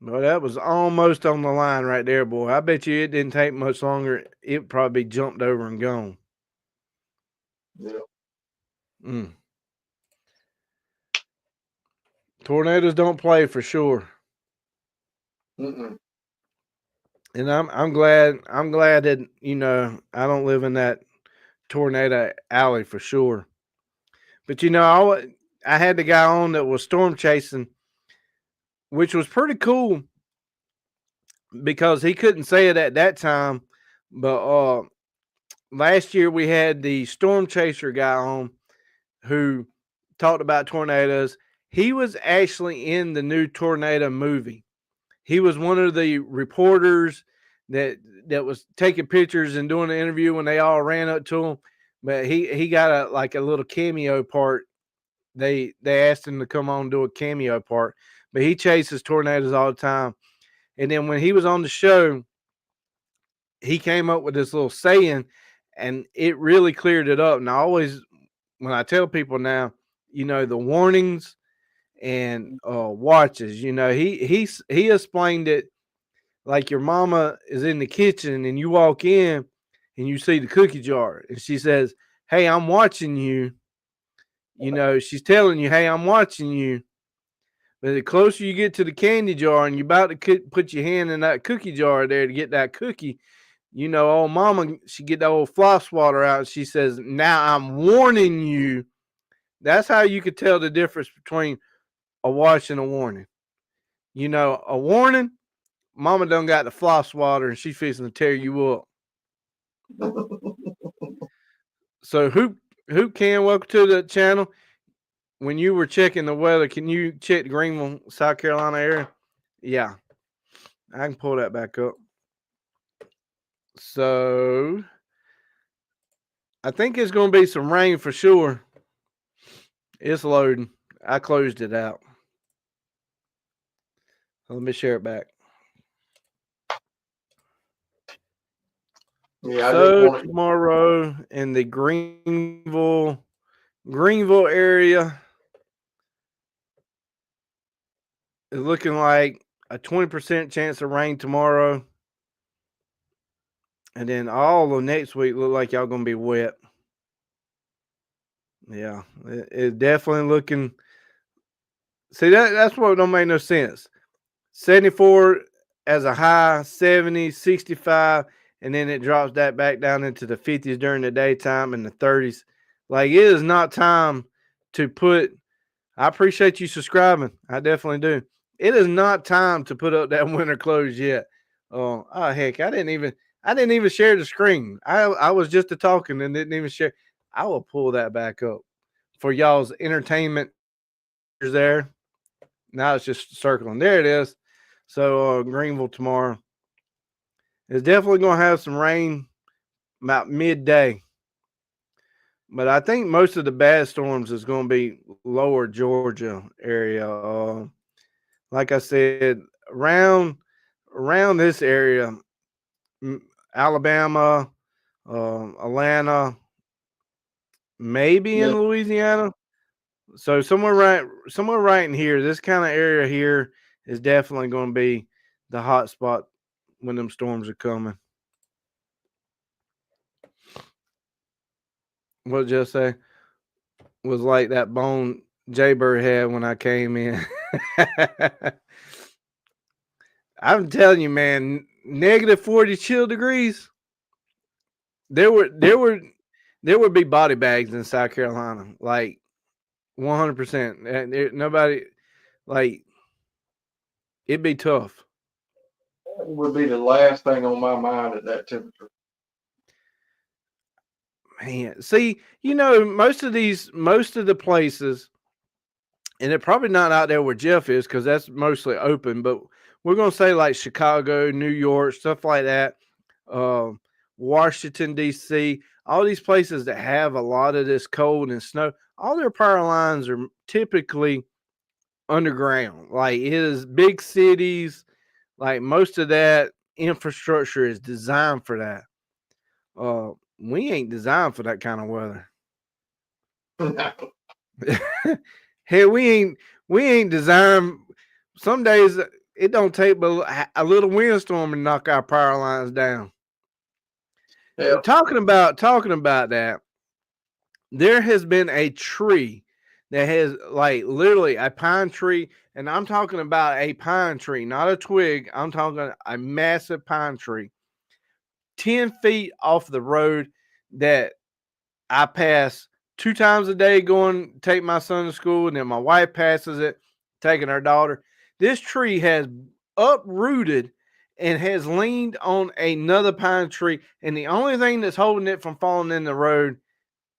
Well, that was almost on the line right there, boy. I bet you it didn't take much longer. It probably jumped over and gone. Yeah. Tornadoes don't play for sure. Mm-mm. And I'm glad that I don't live in that tornado alley for sure. But I had the guy on that was storm chasing, which was pretty cool because he couldn't say it at that time. But last year we had the storm chaser guy on who talked about tornadoes. He was actually in the new tornado movie. He was one of the reporters that was taking pictures and doing the interview when they all ran up to him. But he got a little cameo part. They asked him to come on and do a cameo part. But he chases tornadoes all the time. And then when he was on the show, he came up with this little saying, and it really cleared it up. And I always, when I tell people now, the warnings and watches, he explained it like your mama is in the kitchen and you walk in and you see the cookie jar and she says, "Hey, I'm watching you." She's telling you, "Hey, I'm watching you." But the closer you get to the candy jar and you're about to put your hand in that cookie jar there to get that cookie, old mama, she get that old floss water out and she says, "Now I'm warning you." That's how you could tell the difference between a watch and a warning. A warning, mama done got the floss water and she's fixing to tear you up. So who can welcome to the channel? When you were checking the weather, can you check the Greenville, South Carolina area? Yeah, I can pull that back up. So I think it's going to be some rain for sure. It's loading. I closed it out. Let me share it back. Yeah, so tomorrow in the Greenville area is looking like a 20% chance of rain tomorrow. And then all of next week look like y'all going to be wet. Yeah, it's definitely looking. See, that's what don't make no sense. 74 as a high, 70, 65, and then it drops that back down into the 50s during the daytime and the 30s. Like, it is not time to put. I appreciate you subscribing. I definitely do. It is not time to put up that winter clothes yet. Oh heck, I didn't even share the screen. I was just talking and didn't even share. I will pull that back up for y'all's entertainment. There. Now it's just circling. There it is. So Greenville tomorrow is definitely going to have some rain about midday. But I think most of the bad storms is going to be lower Georgia area. Like I said, around this area, Alabama, Atlanta, maybe in Louisiana. So somewhere right in here, this kind of area here is definitely going to be the hot spot when them storms are coming. What did you say? Was like that bone Jaybird had when I came in. I'm telling you, man, negative 40 chill degrees. There would be body bags in South Carolina, like 100%. Nobody, like, it'd be tough. That would be the last thing on my mind at that temperature. Man, see, most of the places, and they're probably not out there where Jeff is because that's mostly open, but we're going to say like Chicago, New York, stuff like that, Washington, D.C., all these places that have a lot of this cold and snow, all their power lines are typically underground. Like, it is big cities, like most of that infrastructure is designed for that. We ain't designed for that kind of weather. Hey, we ain't designed. Some days it don't take but a little windstorm and knock our power lines down. Yep. Talking about that, there has been a tree that has like literally a pine tree, and I'm talking about a pine tree, not a twig. I'm talking a massive pine tree, 10 feet off the road that I pass 2 times a day going take my son to school, and then my wife passes it, taking her daughter. This tree has uprooted and has leaned on another pine tree, and the only thing that's holding it from falling in the road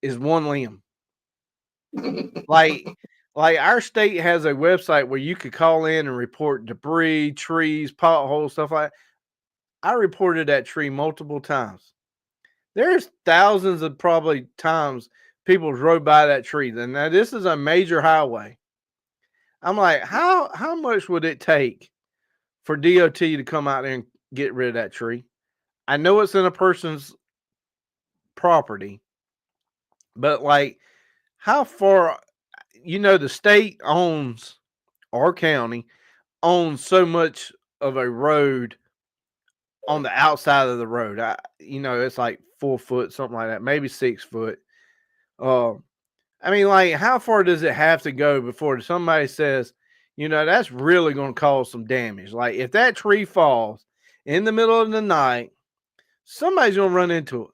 is one limb. Like, like our state has a website where you could call in and report debris, trees, potholes, stuff like that. I reported that tree multiple times. There's thousands of probably times people drove by that tree. And now this is a major highway. I'm like, how much would it take for DOT to come out there and get rid of that tree? I know it's in a person's property, but like, how far? The state owns our county owns so much of a road on the outside of the road. It's like 4 foot, something like that, maybe 6 foot. Uh, I mean, like, how far does it have to go before somebody says, that's really going to cause some damage? Like, if that tree falls in the middle of the night, somebody's going to run into it.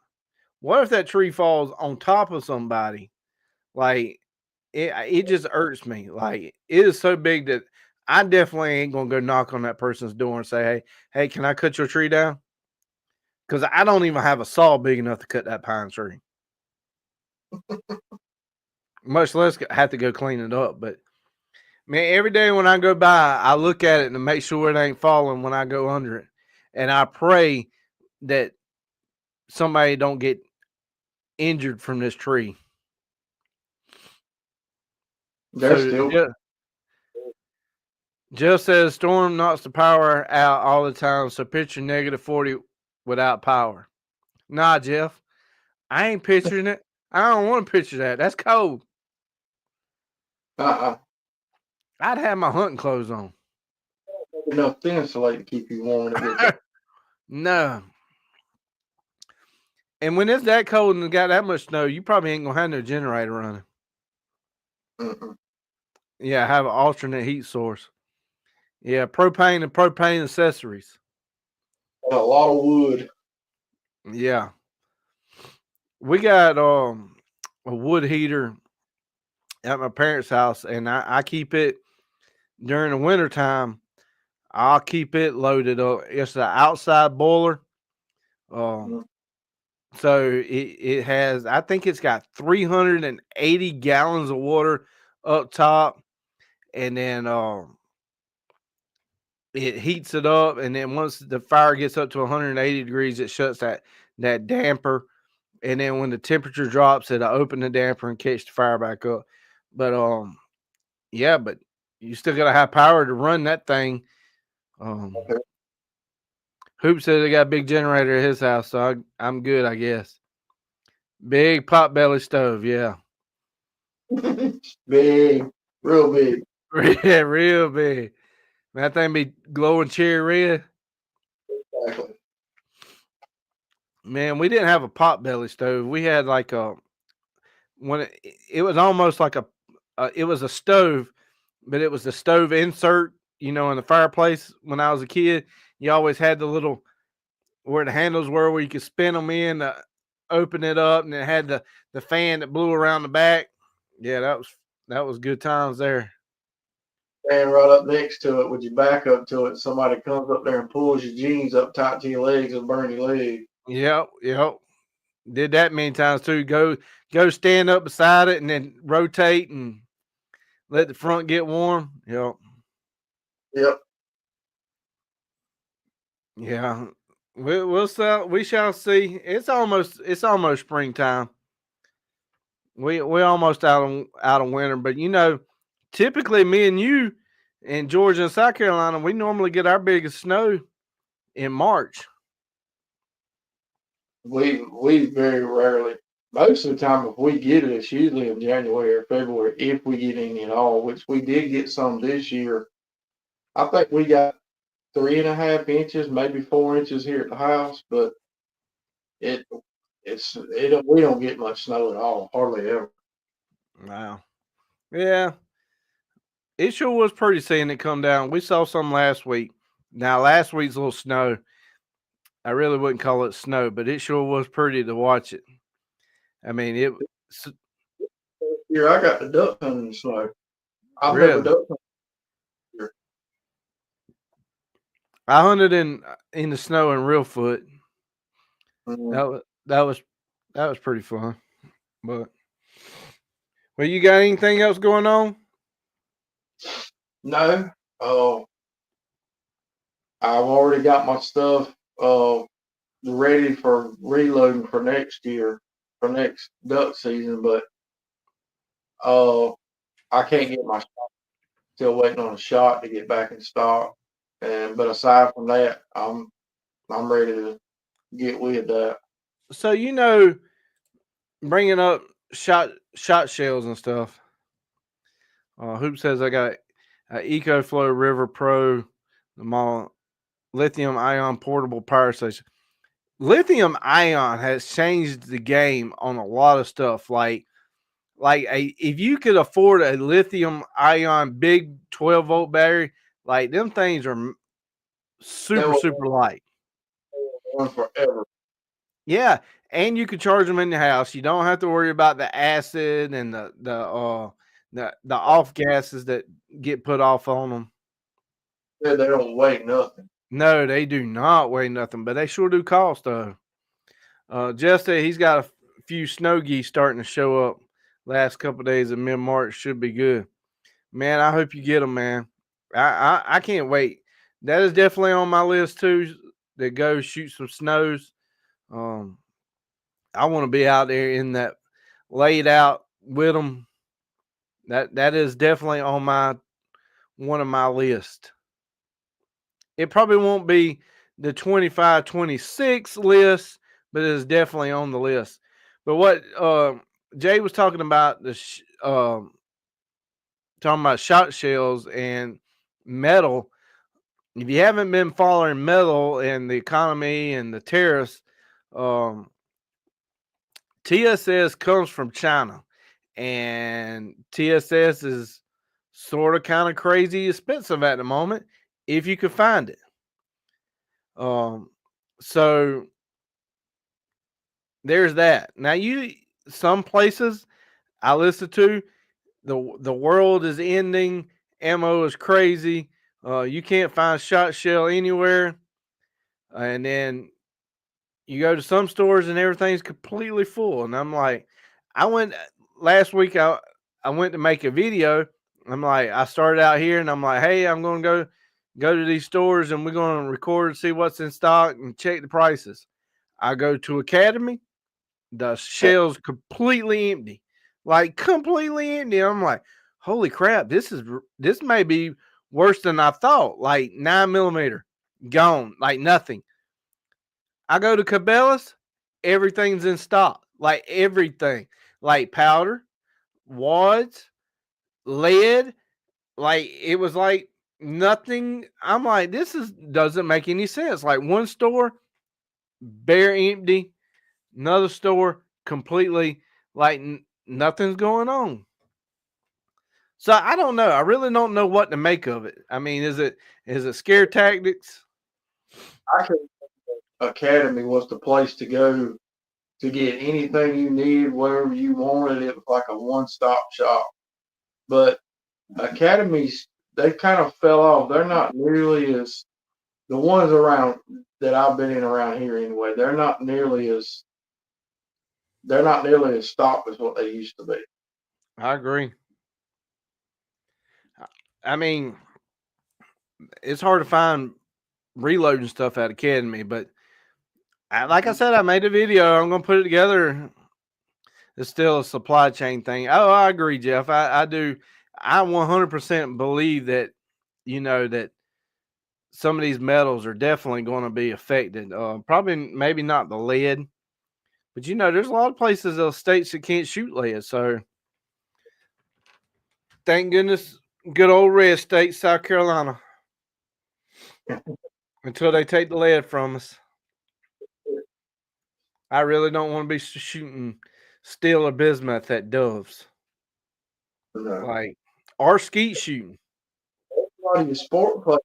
What if that tree falls on top of somebody? Like, it just irks me. Like, it is so big that I definitely ain't going to go knock on that person's door and say, hey, can I cut your tree down? Because I don't even have a saw big enough to cut that pine tree. Much less have to go clean it up. But man, every day when I go by, I look at it and make sure it ain't falling when I go under it. And I pray that somebody don't get injured from this tree. Jill says storm knocks the power out all the time, so picture -40 without power. Nah, Jeff, I ain't picturing it. I don't want to picture that. That's cold. I'd have my hunting clothes on. Enough to insulate to keep you warm in a bit. No. And when it's that cold and got that much snow, you probably ain't gonna have no generator running. Yeah, have an alternate heat source. Yeah, propane and propane accessories. And a lot of wood. Yeah. We got a wood heater at my parents' house, and I keep it during the wintertime. I'll keep it loaded up. It's an outside boiler. So it has, I think it's got 380 gallons of water up top, and then it heats it up, and then once the fire gets up to 180 degrees, it shuts that damper, and then when the temperature drops, it'll open the damper and catch the fire back up. But yeah, but you still gotta have power to run that thing. Hoop said they got a big generator at his house, so I'm good, I guess. Big pot belly stove, yeah. Big, real big. Yeah, real big. Man, that thing be glowing cherry red. Exactly. Man, we didn't have a pot belly stove. We had like it was almost like it was a stove, but it was the stove insert, in the fireplace. When I was a kid, you always had the little where the handles were where you could spin them in to open it up, and it had the fan that blew around the back. Yeah, that was good times there. Stand right up next to it with your back up to it. Somebody comes up there and pulls your jeans up tight to your legs and burn your leg. Yep. Did that many times too. Go stand up beside it and then rotate and let the front get warm. Yep. Yeah. We shall see. It's almost springtime. We almost out of winter, but typically me and you in Georgia and South Carolina, we normally get our biggest snow in March. We very rarely. Most of the time, if we get it, it's usually in January or February, if we get any at all, which we did get some this year. I think we got 3.5 inches, maybe 4 inches here at the house, but we don't get much snow at all, hardly ever. Wow. Yeah, it sure was pretty seeing it come down. We saw some last week. Now, last week's little snow, I really wouldn't call it snow, but it sure was pretty to watch it. I mean, it Here, I got the duck hunting snow. I've never really. duck hunted here. I hunted in the snow in Reelfoot. Mm, That was pretty fun. But well, you got anything else going on? no, I've already got my stuff ready for reloading for next year, for next duck season, but uh, I can't get my shot. Still waiting on a shot to get back in stock. And but aside from that, I'm ready to get with that. So bringing up shot shells and stuff. Hoop says I got EcoFlow River Pro, the lithium ion portable power station. Lithium ion has changed the game on a lot of stuff. If you could afford a lithium ion big 12-volt battery, like them things are They super will super light. run forever. Yeah, and you can charge them in the house. You don't have to worry about the acid and the off gases that get put off on them. They don't weigh nothing. No, they do not weigh nothing, but they sure do cost though. Jeff said he's got a few snow geese starting to show up. Last couple of days of mid March should be good. Man, I hope you get them, man. I can't wait. That is definitely on my list too. To go shoot some snows. Um, I want to be out there in that laid out with them. That is definitely on my one of my list. It probably won't be the 25, 26 list, but it is definitely on the list. But what Jay was talking about talking about shot shells and metal. If you haven't been following metal and the economy and the tariffs, um, TSS comes from China, and TSS is sort of kind of crazy expensive at the moment if you could find it. So there's that. Now some places I listen to the world is ending, ammo is crazy. You can't find shot shell anywhere, and then you go to some stores and everything's completely full. And I'm like, I went last week. I went to make a video. I'm like, I started out here, and I'm like, hey, I'm going to go to these stores, and we're going to record and see what's in stock and check the prices. I go to Academy, the shelves completely empty, like completely empty. I'm like, holy crap, this may be worse than I thought. Like 9mm gone, like nothing. I go to Cabela's, everything's in stock, like everything, like powder, wads, lead, like it was like nothing. I'm like, doesn't make any sense. Like one store, bare empty, another store completely like nothing's going on. So I don't know. I really don't know what to make of it. I mean, is it scare tactics? I think Academy was the place to go to get anything you needed, wherever you wanted. It was like a one-stop shop. But academies, they kind of fell off. They're not nearly as the ones around that I've been in around here anyway. They're not nearly as stocked as what they used to be. I agree. I mean, it's hard to find reloading stuff at Academy, but like I said, I made a video. I'm gonna put it together. It's still a supply chain thing. Oh, I agree, Jeff. I do. I 100% believe that that some of these metals are definitely going to be affected. Probably maybe not the lead, but there's a lot of places, states that can't shoot lead. So thank goodness, good old red state, South Carolina, until they take the lead from us. I really don't want to be shooting steel or bismuth at doves. No. like, or skeet shooting. A lot of your sport clubs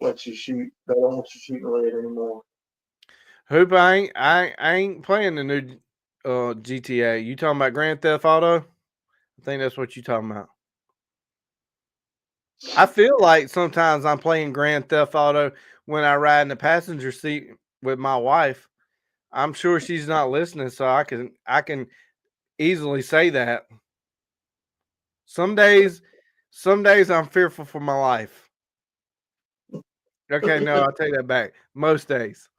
let you shoot. They don't want you shooting red anymore. Hoop, I ain't playing the new GTA. You talking about Grand Theft Auto? I think that's what you talking about. I feel like sometimes I'm playing Grand Theft Auto when I ride in the passenger seat with my wife. I'm sure she's not listening, so I can easily say that. Some days, some days I'm fearful for my life. Okay, no, I'll take that back. Most days.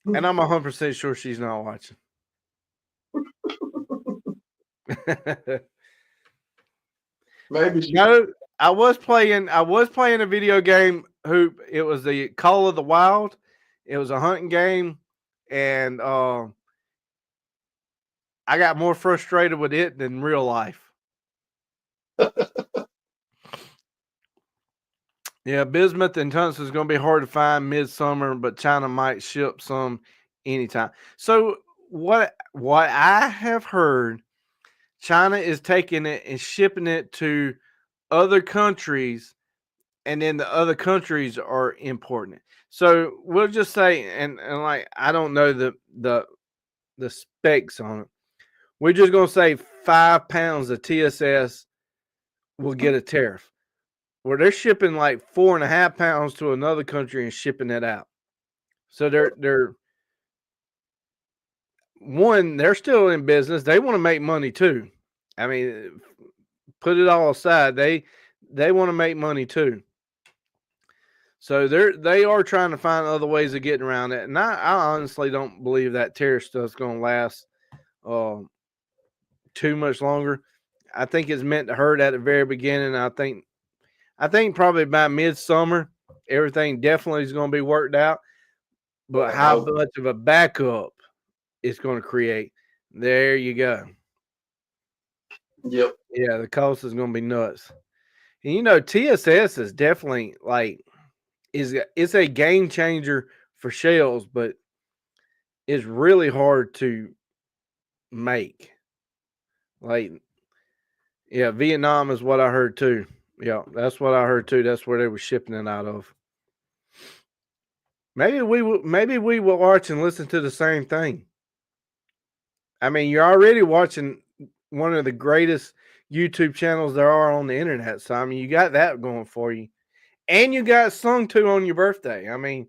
And I'm 100% sure she's not watching. Maybe she, No, I was playing a video game, Hoop. It was the Call of the Wild. It was a hunting game, and I got more frustrated with it than real life. Yeah, bismuth and tungsten is going to be hard to find midsummer, but China might ship some anytime. So what I have heard, China is taking it and shipping it to other countries, and then the other countries are importing it. So we'll just say, and like I don't know the specs on it. We're just gonna say 5 pounds of TSS will get a tariff. Where they're shipping like 4.5 pounds to another country and shipping it out. So they're still in business. They want to make money too. I mean, put it all aside, they want to make money too. So they are trying to find other ways of getting around it. And I honestly don't believe that tariff stuff's going to last too much longer. I think it's meant to hurt at the very beginning. I think probably by midsummer, everything definitely is going to be worked out. But how much of a backup it's going to create, there you go. Yep. Yeah, the cost is going to be nuts. And you know, TSS is definitely like it's a game changer for shells, but it's really hard to make. Like, yeah, Vietnam is what I heard too. Yeah, that's what I heard too. That's where they were shipping it out of. Maybe we will watch and listen to the same thing. I mean, you're already watching one of the greatest YouTube channels there are on the internet. So I mean, you got that going for you, and you got sung to on your birthday. I mean,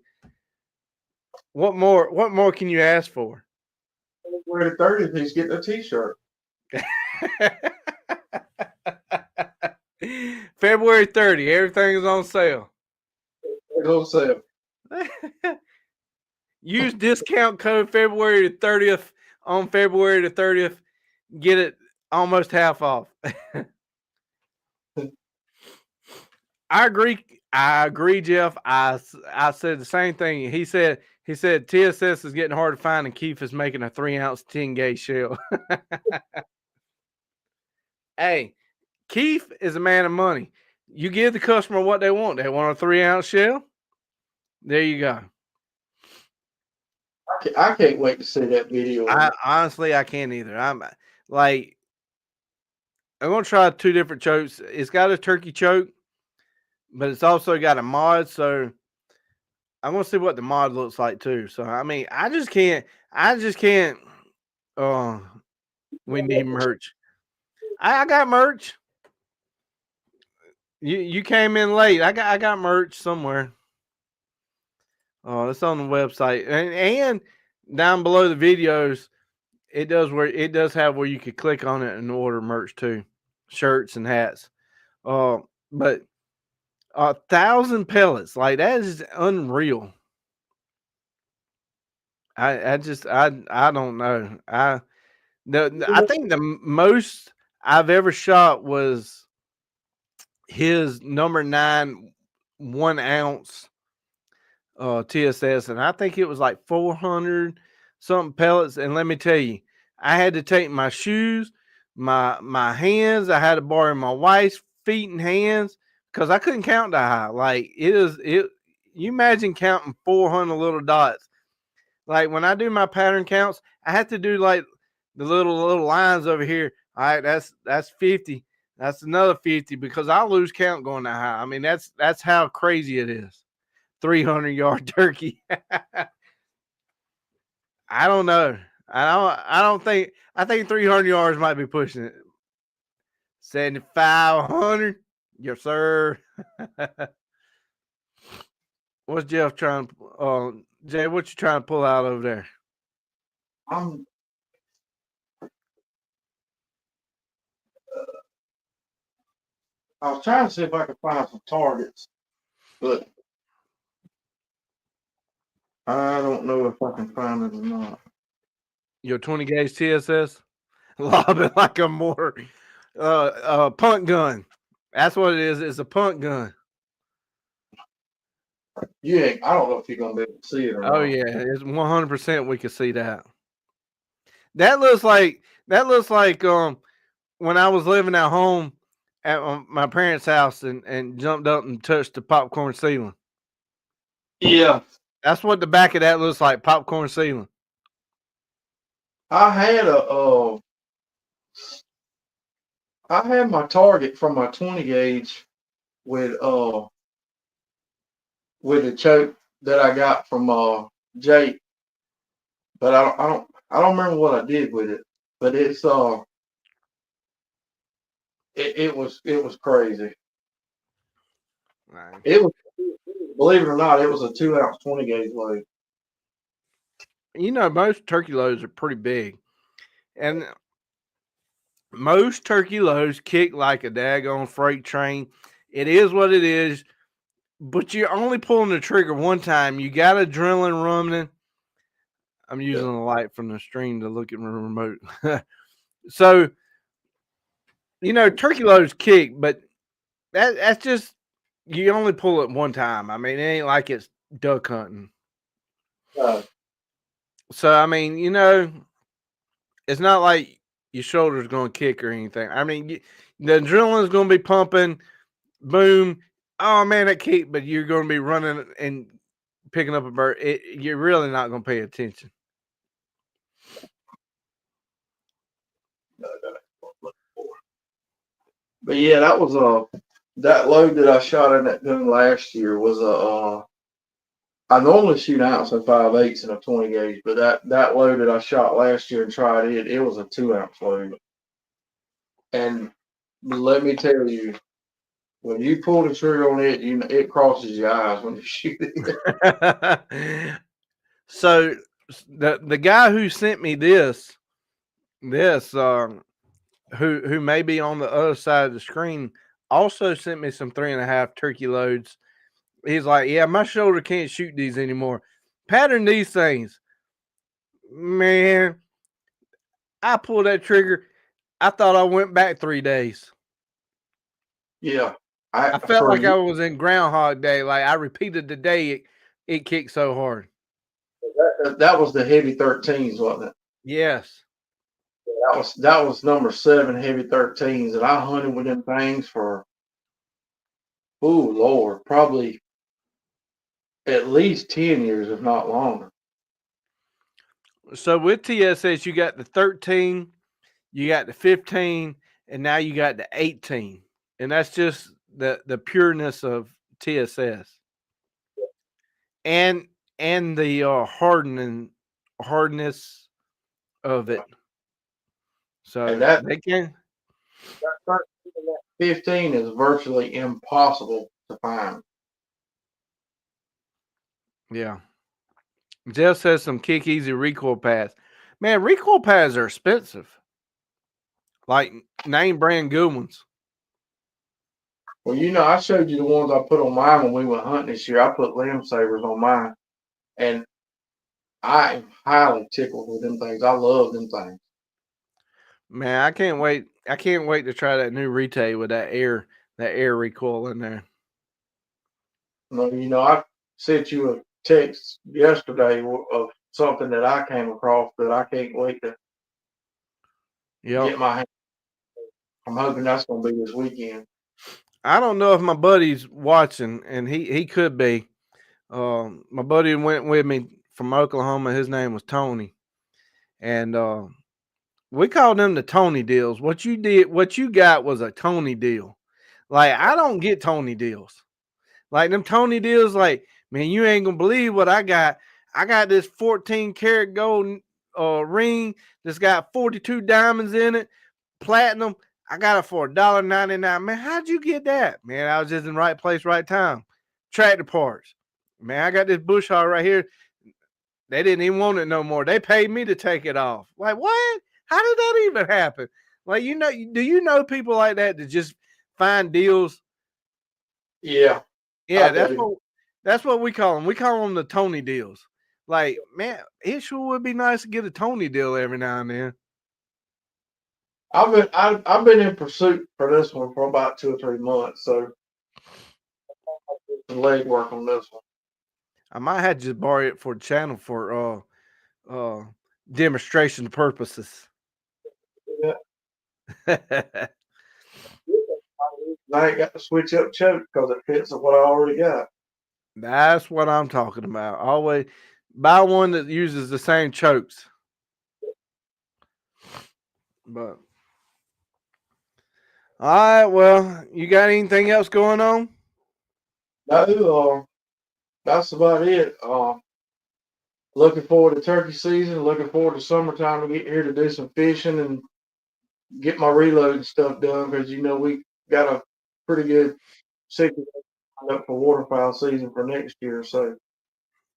what more? What more can you ask for? February 30th, he's getting a T-shirt. February 30th, everything's on sale. It's on sale. Use discount code February 30th on February the 30th. Get it almost half off. I agree, Jeff. I said the same thing. He said TSS is getting hard to find, and Keith is making a 3-ounce 10-gauge shell. Hey, Keith is a man of money. You give the customer what they want. They want a 3-ounce shell. There you go. I can't wait to see that video. Honestly, I can't either. I'm gonna try 2 different chokes. It's got a turkey choke, but it's also got a mod. So I'm gonna see what the mod looks like too. So I mean, I just can't. We need merch. I got merch. You came in late. I got merch somewhere. Oh, it's on the website, and down below the videos, it does have where you could click on it and order merch too, shirts and hats. But 1,000 pellets, like that is unreal. I don't know. I think the most I've ever shot was his number 9 1-ounce TSS, and I think it was like 400 something pellets. And let me tell you, I had to take my shoes, my hands. I had to borrow my wife's feet and hands because I couldn't count that high. Like it. You imagine counting 400 little dots. Like when I do my pattern counts, I have to do like the little lines over here. All right, that's 50. That's another 50 because I'll lose count going that high. I mean, that's how crazy it is. 300-yard turkey. I don't know. I don't think. I think 300 yards might be pushing it. 7,500. Yes, sir. What's Jeff trying? Jay, what you trying to pull out over there? I'm I was trying to see if I could find some targets, but I don't know if I can find it or not. Your 20 gauge TSS? Lob it like a more punt gun. That's what it is. It's a punt gun. I don't know if you're gonna be able to see it or Oh not. yeah, it's 100%. We can see that. That looks like when I was living at home at my parents' house and jumped up and touched the popcorn ceiling. Yeah, That's what the back of that looks like, popcorn ceiling. I had my target from my 20 gauge with the choke that I got from Jake, but I don't remember what I did with it. But it was crazy. Right. It was, believe it or not, it was a 2-ounce 20 gauge load. You know, most turkey loads are pretty big, and most turkey loads kick like a daggone freight train. It is what it is, but you're only pulling the trigger one time. You got adrenaline running. I'm using the light from the stream to look at my remote. So, you know, turkey loads kick, but that's just you only pull it one time. I mean, it ain't like it's duck hunting. So, I mean, you know, it's not like your shoulder's going to kick or anything. I mean, the adrenaline's going to be pumping. Boom. Oh man, that kick! But you're going to be running and picking up a bird. You're really not going to pay attention. But yeah, that was that load that I shot in that gun last year was I normally shoot ounce and 5/8 in a 20 gauge, but that load that I shot last year and tried it was a 2-ounce load. And let me tell you, when you pull the trigger on it, it crosses your eyes when you shoot it. So the guy who sent me this who may be on the other side of the screen also sent me some 3.5 turkey loads. He's like, yeah, my shoulder can't shoot these anymore. Pattern these things. Man, I pulled that trigger. I thought I went back 3 days. Yeah. I felt like I was in Groundhog Day. Like I repeated the day it kicked so hard. That was the heavy 13s, wasn't it? Yes. That was number 7 heavy 13s, and I hunted with them things for, oh Lord, probably at least 10 years, if not longer. So with TSS, you got the 13, you got the 15, and now you got the 18. And that's just the pureness of TSS. And the hardness of it. So And that they can 15 is virtually impossible to find. Yeah. Jeff says some kick easy recoil pads. Man, recoil pads are expensive. Like name brand good ones. Well, I showed you the ones I put on mine when we went hunting this year. I put limb savers on mine, and I am highly tickled with them things. I love them things. Man, I can't wait. I can't wait to try that new retail with that air recoil in there. I sent you a text yesterday of something that I came across that I can't wait to get my hand. I'm hoping that's going to be this weekend. I don't know if my buddy's watching, and he could be. My buddy went with me from Oklahoma. His name was Tony, and We call them the Tony deals. What you got was a Tony deal. Like, I don't get Tony deals. Like, them Tony deals, like, man, you ain't gonna believe what I got. I got this 14 karat gold ring that's got 42 diamonds in it, platinum. I got it for $1.99. Man, how'd you get that? Man, I was just in the right place, right time. Tractor parts. Man, I got this bush hog right here. They didn't even want it no more. They paid me to take it off. Like, what? How did that even happen? Like, do you know people like that just find deals? Yeah, Yeah, I do. that's what we call them. We call them the Tony deals. Like, man, it sure would be nice to get a Tony deal every now and then. I've been in pursuit for this one for about 2 or 3 months, so some leg work on this one. I might have to just borrow it for the channel for uh demonstration purposes. Yeah. That's I ain't got to switch up choke because it fits what I already got. what I'm talking about. Always buy one that uses the same chokes. But all right, well, you got anything else going on? No, that's about it. Looking forward to turkey season. Looking forward to summertime to get here to do some fishing and get my reload stuff done because we got a pretty good season up for waterfowl season for next year. So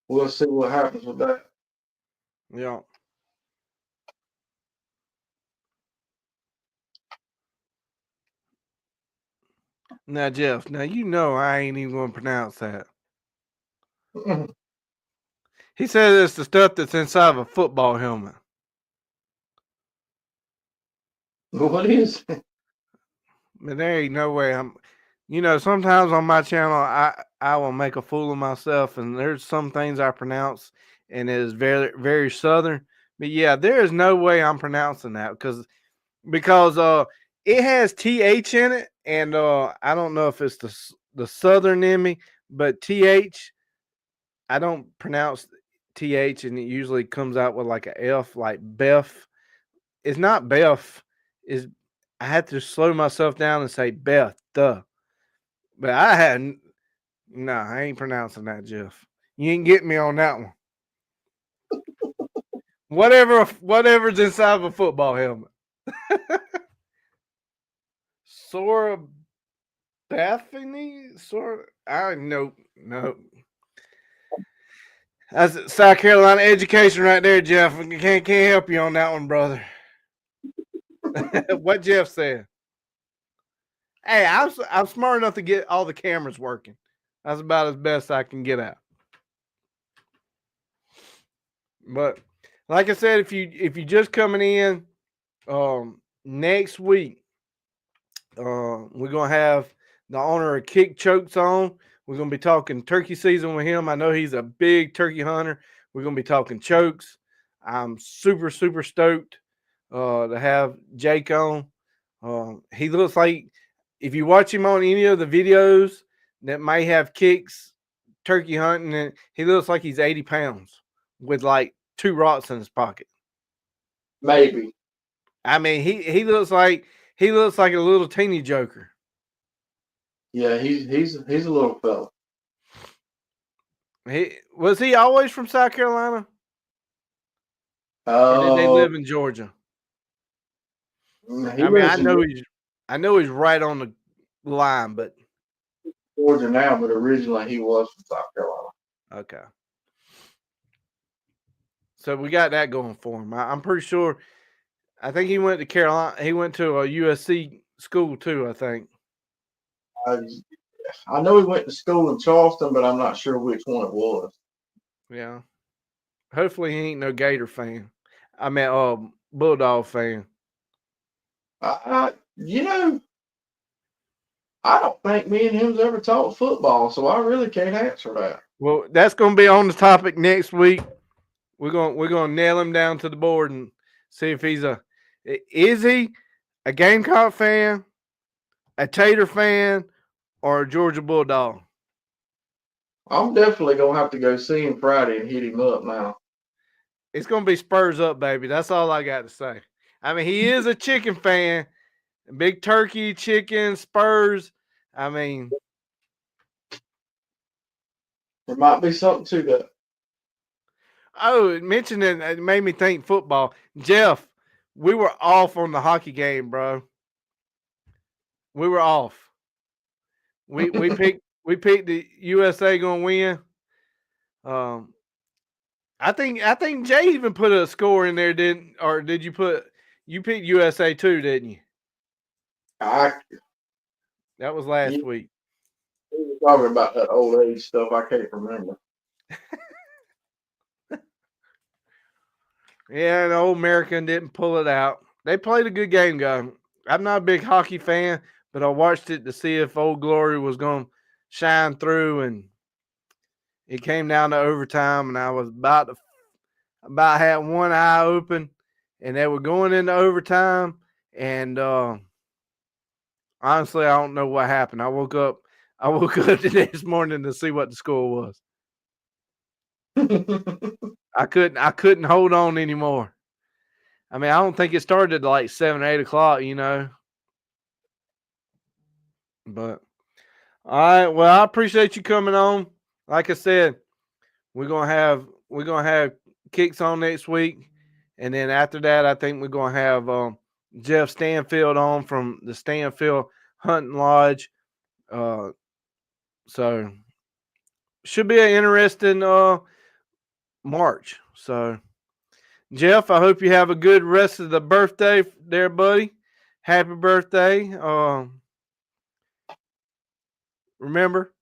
we'll see what happens with that. Yeah. Now, Jeff, now you know I ain't even gonna pronounce that. He says it's the stuff that's inside of a football helmet. What is it? But there ain't no way sometimes on my channel I will make a fool of myself, and there's some things I pronounce and it is very, very southern. But yeah, there is no way I'm pronouncing that because it has TH in it, and I don't know if it's the southern in me, but TH, I don't pronounce TH, and it usually comes out with like a F, like Beth. It's not Beth. Is I had to slow myself down and say Beth. But I hadn't. No, I ain't pronouncing that, Jeff. You ain't getting me on that one. Whatever's inside of a football helmet. Sora Bethany? Sora. I nope. That's South Carolina education right there, Jeff. Can't help you on that one, brother. What Jeff said. Hey, I'm smart enough to get all the cameras working. That's about as best I can get at. But like I said, if you just coming in, next week, we're gonna have the owner of Kick Chokes on. We're gonna be talking turkey season with him. I know he's a big turkey hunter. We're gonna be talking chokes. I'm super stoked to have Jake on. He looks like, if you watch him on any of the videos that may have Kicks turkey hunting, and he looks like he's 80 pounds with like 2 rocks in his pocket. Maybe. I mean, he looks like a little teeny joker. Yeah, he's a little fella. Was he always from South Carolina, or did they live in Georgia? He I mean, lives in I know he's right on the line, but Georgia now, but originally he was from South Carolina. okay. So we got that going for him. I'm pretty sure. I think he went to Carolina. He went to a USC school too, I think. I know he went to school in Charleston, but I'm not sure which one it was. Yeah. Hopefully he ain't no Gator fan. I mean, Bulldog fan. You know, I don't think me and him's ever talked football, so I really can't answer that. Well, that's going to be on the topic next week. We're going to nail him down to the board and see if is he a Gamecock fan, a Tater fan, or a Georgia Bulldog? I'm definitely gonna have to go see him Friday and hit him up now. It's going to be Spurs up, baby. That's all I got to say. I mean, he is a chicken fan. Big turkey, chicken, Spurs. I mean, There might be something to that. oh, mentioning it made me think football. Jeff, we were off on the hockey game, bro. We were off. We picked the USA gonna win. Um, I think Jay even put a score in there, did you picked USA too, didn't you? I That was last you week. were talking about that old age stuff. I can't remember. Yeah, the old American didn't pull it out. They played a good game, guy. I'm not a big hockey fan, but I watched it to see if Old Glory was going to shine through, and it came down to overtime, and I was about had one eye open, and they were going into overtime, and honestly, I don't know what happened. I woke up the next morning to see what the score was. I couldn't hold on anymore. I mean, I don't think it started at like 7 or 8 o'clock, But all right, well, I appreciate you coming on. Like I said, we're gonna have kicks on next week, and then after that, I think we're gonna have Jeff Stanfield on from the Stanfield Hunting Lodge. Uh, so should be an interesting March. So Jeff, I hope you have a good rest of the birthday there, buddy. Happy birthday. Remember,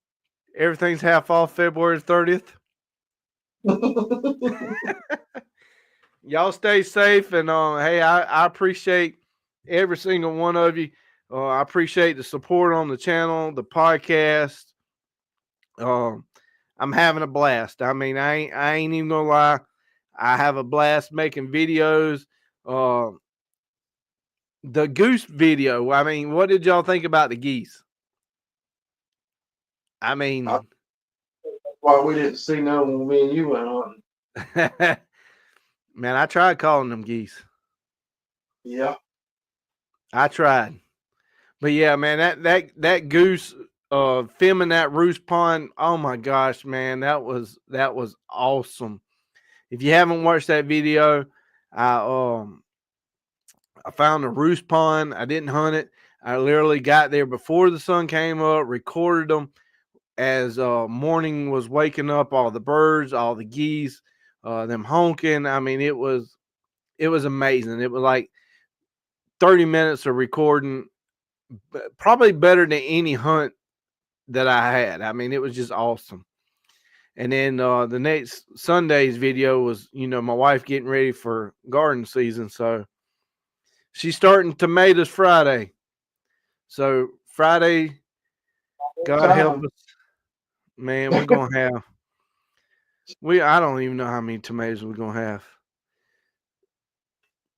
everything's half off February 30th. Y'all stay safe, and hey, I appreciate every single one of you. I appreciate the support on the channel, the podcast. I'm having a blast. I mean, I ain't even gonna lie. I have a blast making videos. Uh, the goose video. I mean, what did y'all think about the geese? I mean, That's why we didn't see none when me and you went on. man, I tried calling them geese. Yeah. I tried. But yeah, man, that goose filming that roost pond, oh my gosh, man, that was awesome. If you haven't watched that video, I I found the roost pond. I didn't hunt it. I literally got there before the sun came up, recorded them as morning was waking up, all the birds, all the geese, them honking. I mean, it was amazing. It was like 30 minutes of recording, probably better than any hunt that I had. I mean, it was just awesome. And then the next Sunday's video was, my wife getting ready for garden season. So she's starting tomatoes Friday. So Friday, God help us, man, we're going to have, I don't even know how many tomatoes we're going to have.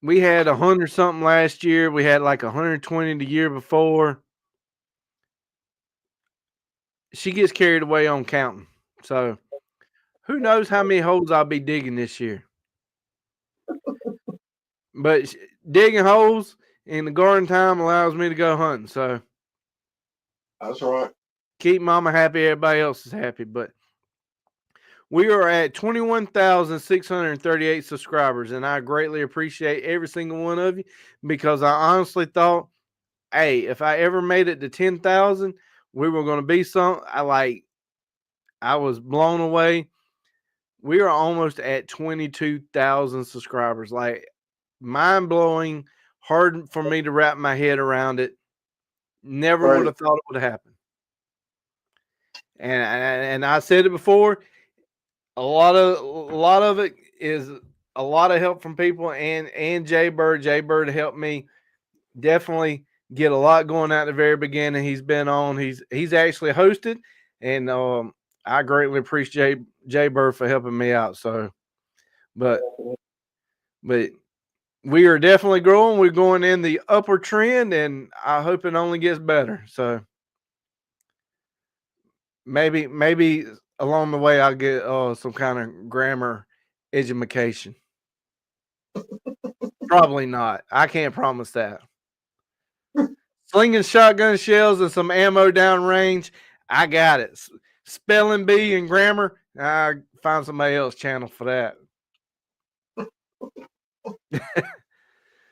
We had 100 something last year. We had like 120 the year before. She gets carried away on counting. So who knows how many holes I'll be digging this year. But digging holes in the garden time allows me to go hunting. So That's right. keep mama happy, everybody else is happy. But we are at 21,638 subscribers, and I greatly appreciate every single one of you, because I honestly thought, hey, if I ever made it to 10,000, we were going to be I was blown away. We are almost at 22,000 subscribers. Like, mind blowing, hard for me to wrap my head around it. Never would have thought it would happen. And I said it before, a lot of it is a lot of help from people, and Jay Bird. Jay Bird helped me definitely get a lot going out at the very beginning. He's been on. He's actually hosted, and I greatly appreciate Jay Bird for helping me out. So, but we are definitely growing. We're going in the upward trend, and I hope it only gets better. So maybe along the way I'll get some kind of grammar education. Probably not. I can't promise that. Slinging shotgun shells and some ammo downrange, I got it. Spelling bee and grammar, I find somebody else channel for that.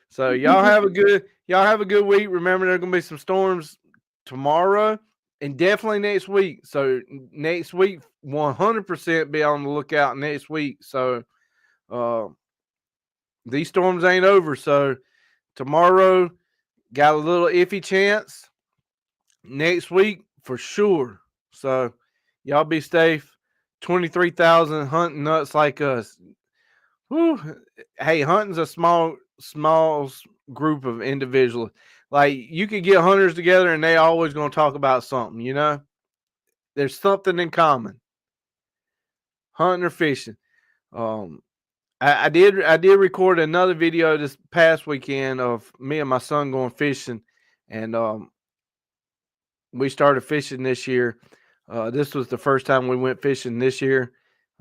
So y'all have a good week. Remember, there's gonna be some storms tomorrow and definitely next week. So next week, 100% be on the lookout next week. So these storms ain't over. So tomorrow got a little iffy chance. Next week for sure. So y'all be safe. 23,000 hunting nuts like us. Whew. Hey, hunting's a small group of individuals. Like, you could get hunters together and they always going to talk about something, you know? There's something in common. Hunting or fishing. I did record another video this past weekend of me and my son going fishing, and we started fishing this year. This was the first time we went fishing this year.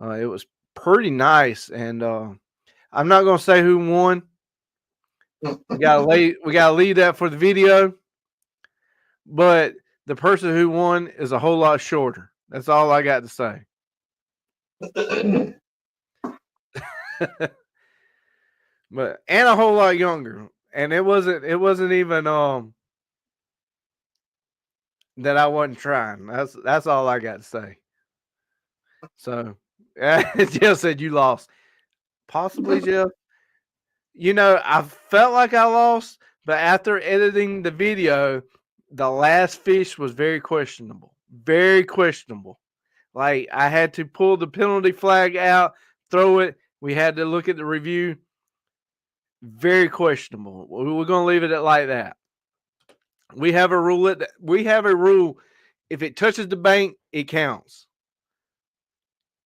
It was pretty nice, and I'm not gonna say who won. We gotta leave that for the video. But the person who won is a whole lot shorter. That's all I got to say. But and a whole lot younger. And it wasn't even that I wasn't trying. That's all I got to say. So Jeff said you lost. Possibly, Jeff. You know, I felt like I lost, but after editing the video, the last fish was very questionable. Very questionable. Like, I had to pull the penalty flag out, throw it. We had to look at the review. Very questionable. We're going to leave it at like that. We have a rule. If it touches the bank, it counts.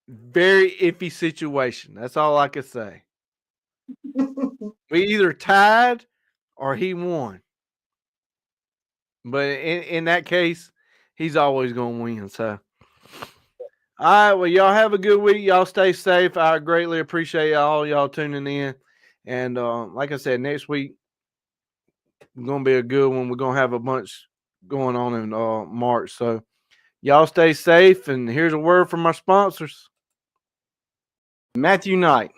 Very iffy situation. That's all I could say. We either tied or he won. But in that case, he's always going to win. So, all right. Well, y'all have a good week. Y'all stay safe. I greatly appreciate y'all tuning in. And like I said, next week going to be a good one. We're going to have a bunch going on in March. So, y'all stay safe. And here's a word from our sponsors. Matthew Knight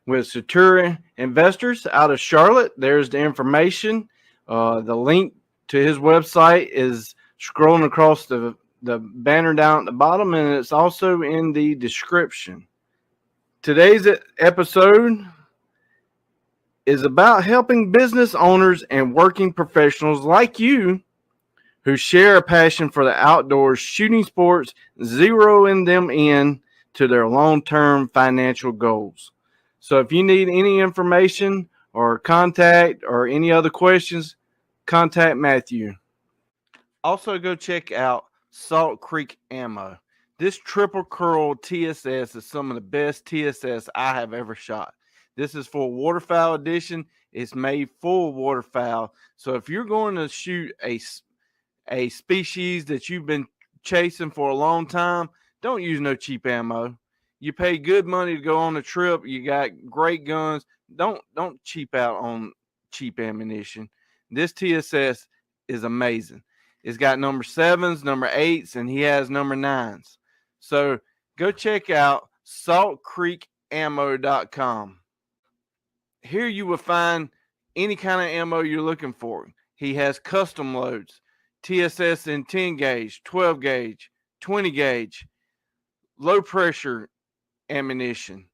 with Satura Investors out of Charlotte. There's the information. The link to his website is scrolling across the banner down at the bottom, and it's also in the description. Today's episode is about helping business owners and working professionals like you who share a passion for the outdoors, shooting sports, zeroing them in to their long-term financial goals. So if you need any information or contact or any other questions, contact Matthew. Also, go check out Salt Creek Ammo. This triple curl TSS is some of the best TSS I have ever shot. This is for waterfowl edition. It's made for waterfowl. So if you're going to shoot a species that you've been chasing for a long time, don't use no cheap ammo. You pay good money to go on a trip. You got great guns. Don't cheap out on cheap ammunition. This TSS is amazing. It's got number 7s, number 8s, and he has number 9s. So go check out saltcreekammo.com. Here you will find any kind of ammo you're looking for. He has custom loads, TSS in 10 gauge, 12 gauge, 20 gauge, low pressure ammunition.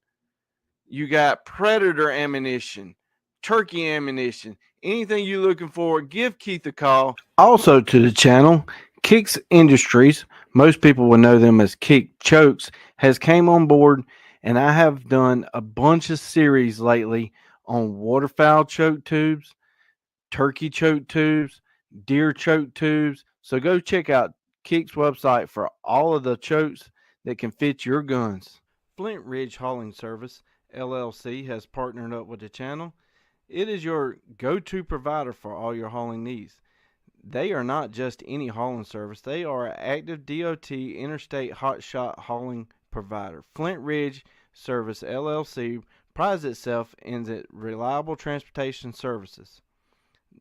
You got predator ammunition, turkey ammunition, anything you're looking for, give Keith a call. Also to the channel, Kicks Industries, most people will know them as Kick Chokes, has came on board, and I have done a bunch of series lately on waterfowl choke tubes, turkey choke tubes, deer choke tubes. So go check out Kick's website for all of the chokes that can fit your guns. Flint Ridge Hauling Service, LLC, has partnered up with the channel. It is your go-to provider for all your hauling needs. They are not just any hauling service. They are an active DOT interstate hotshot hauling provider. Flint Ridge Service, LLC, prides itself in its reliable transportation services.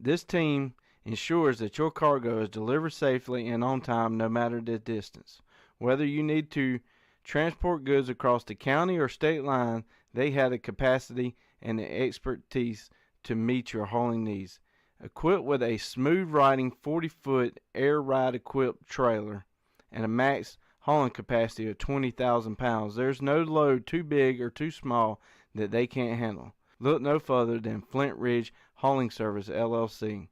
This team ensures that your cargo is delivered safely and on time no matter the distance. Whether you need to transport goods across the county or state line, they have the capacity and the expertise to meet your hauling needs. Equipped with a smooth riding 40-foot air ride equipped trailer and a max hauling capacity of 20,000 pounds, there's no load too big or too small that they can't handle. Look no further than Flint Ridge Hauling Service LLC.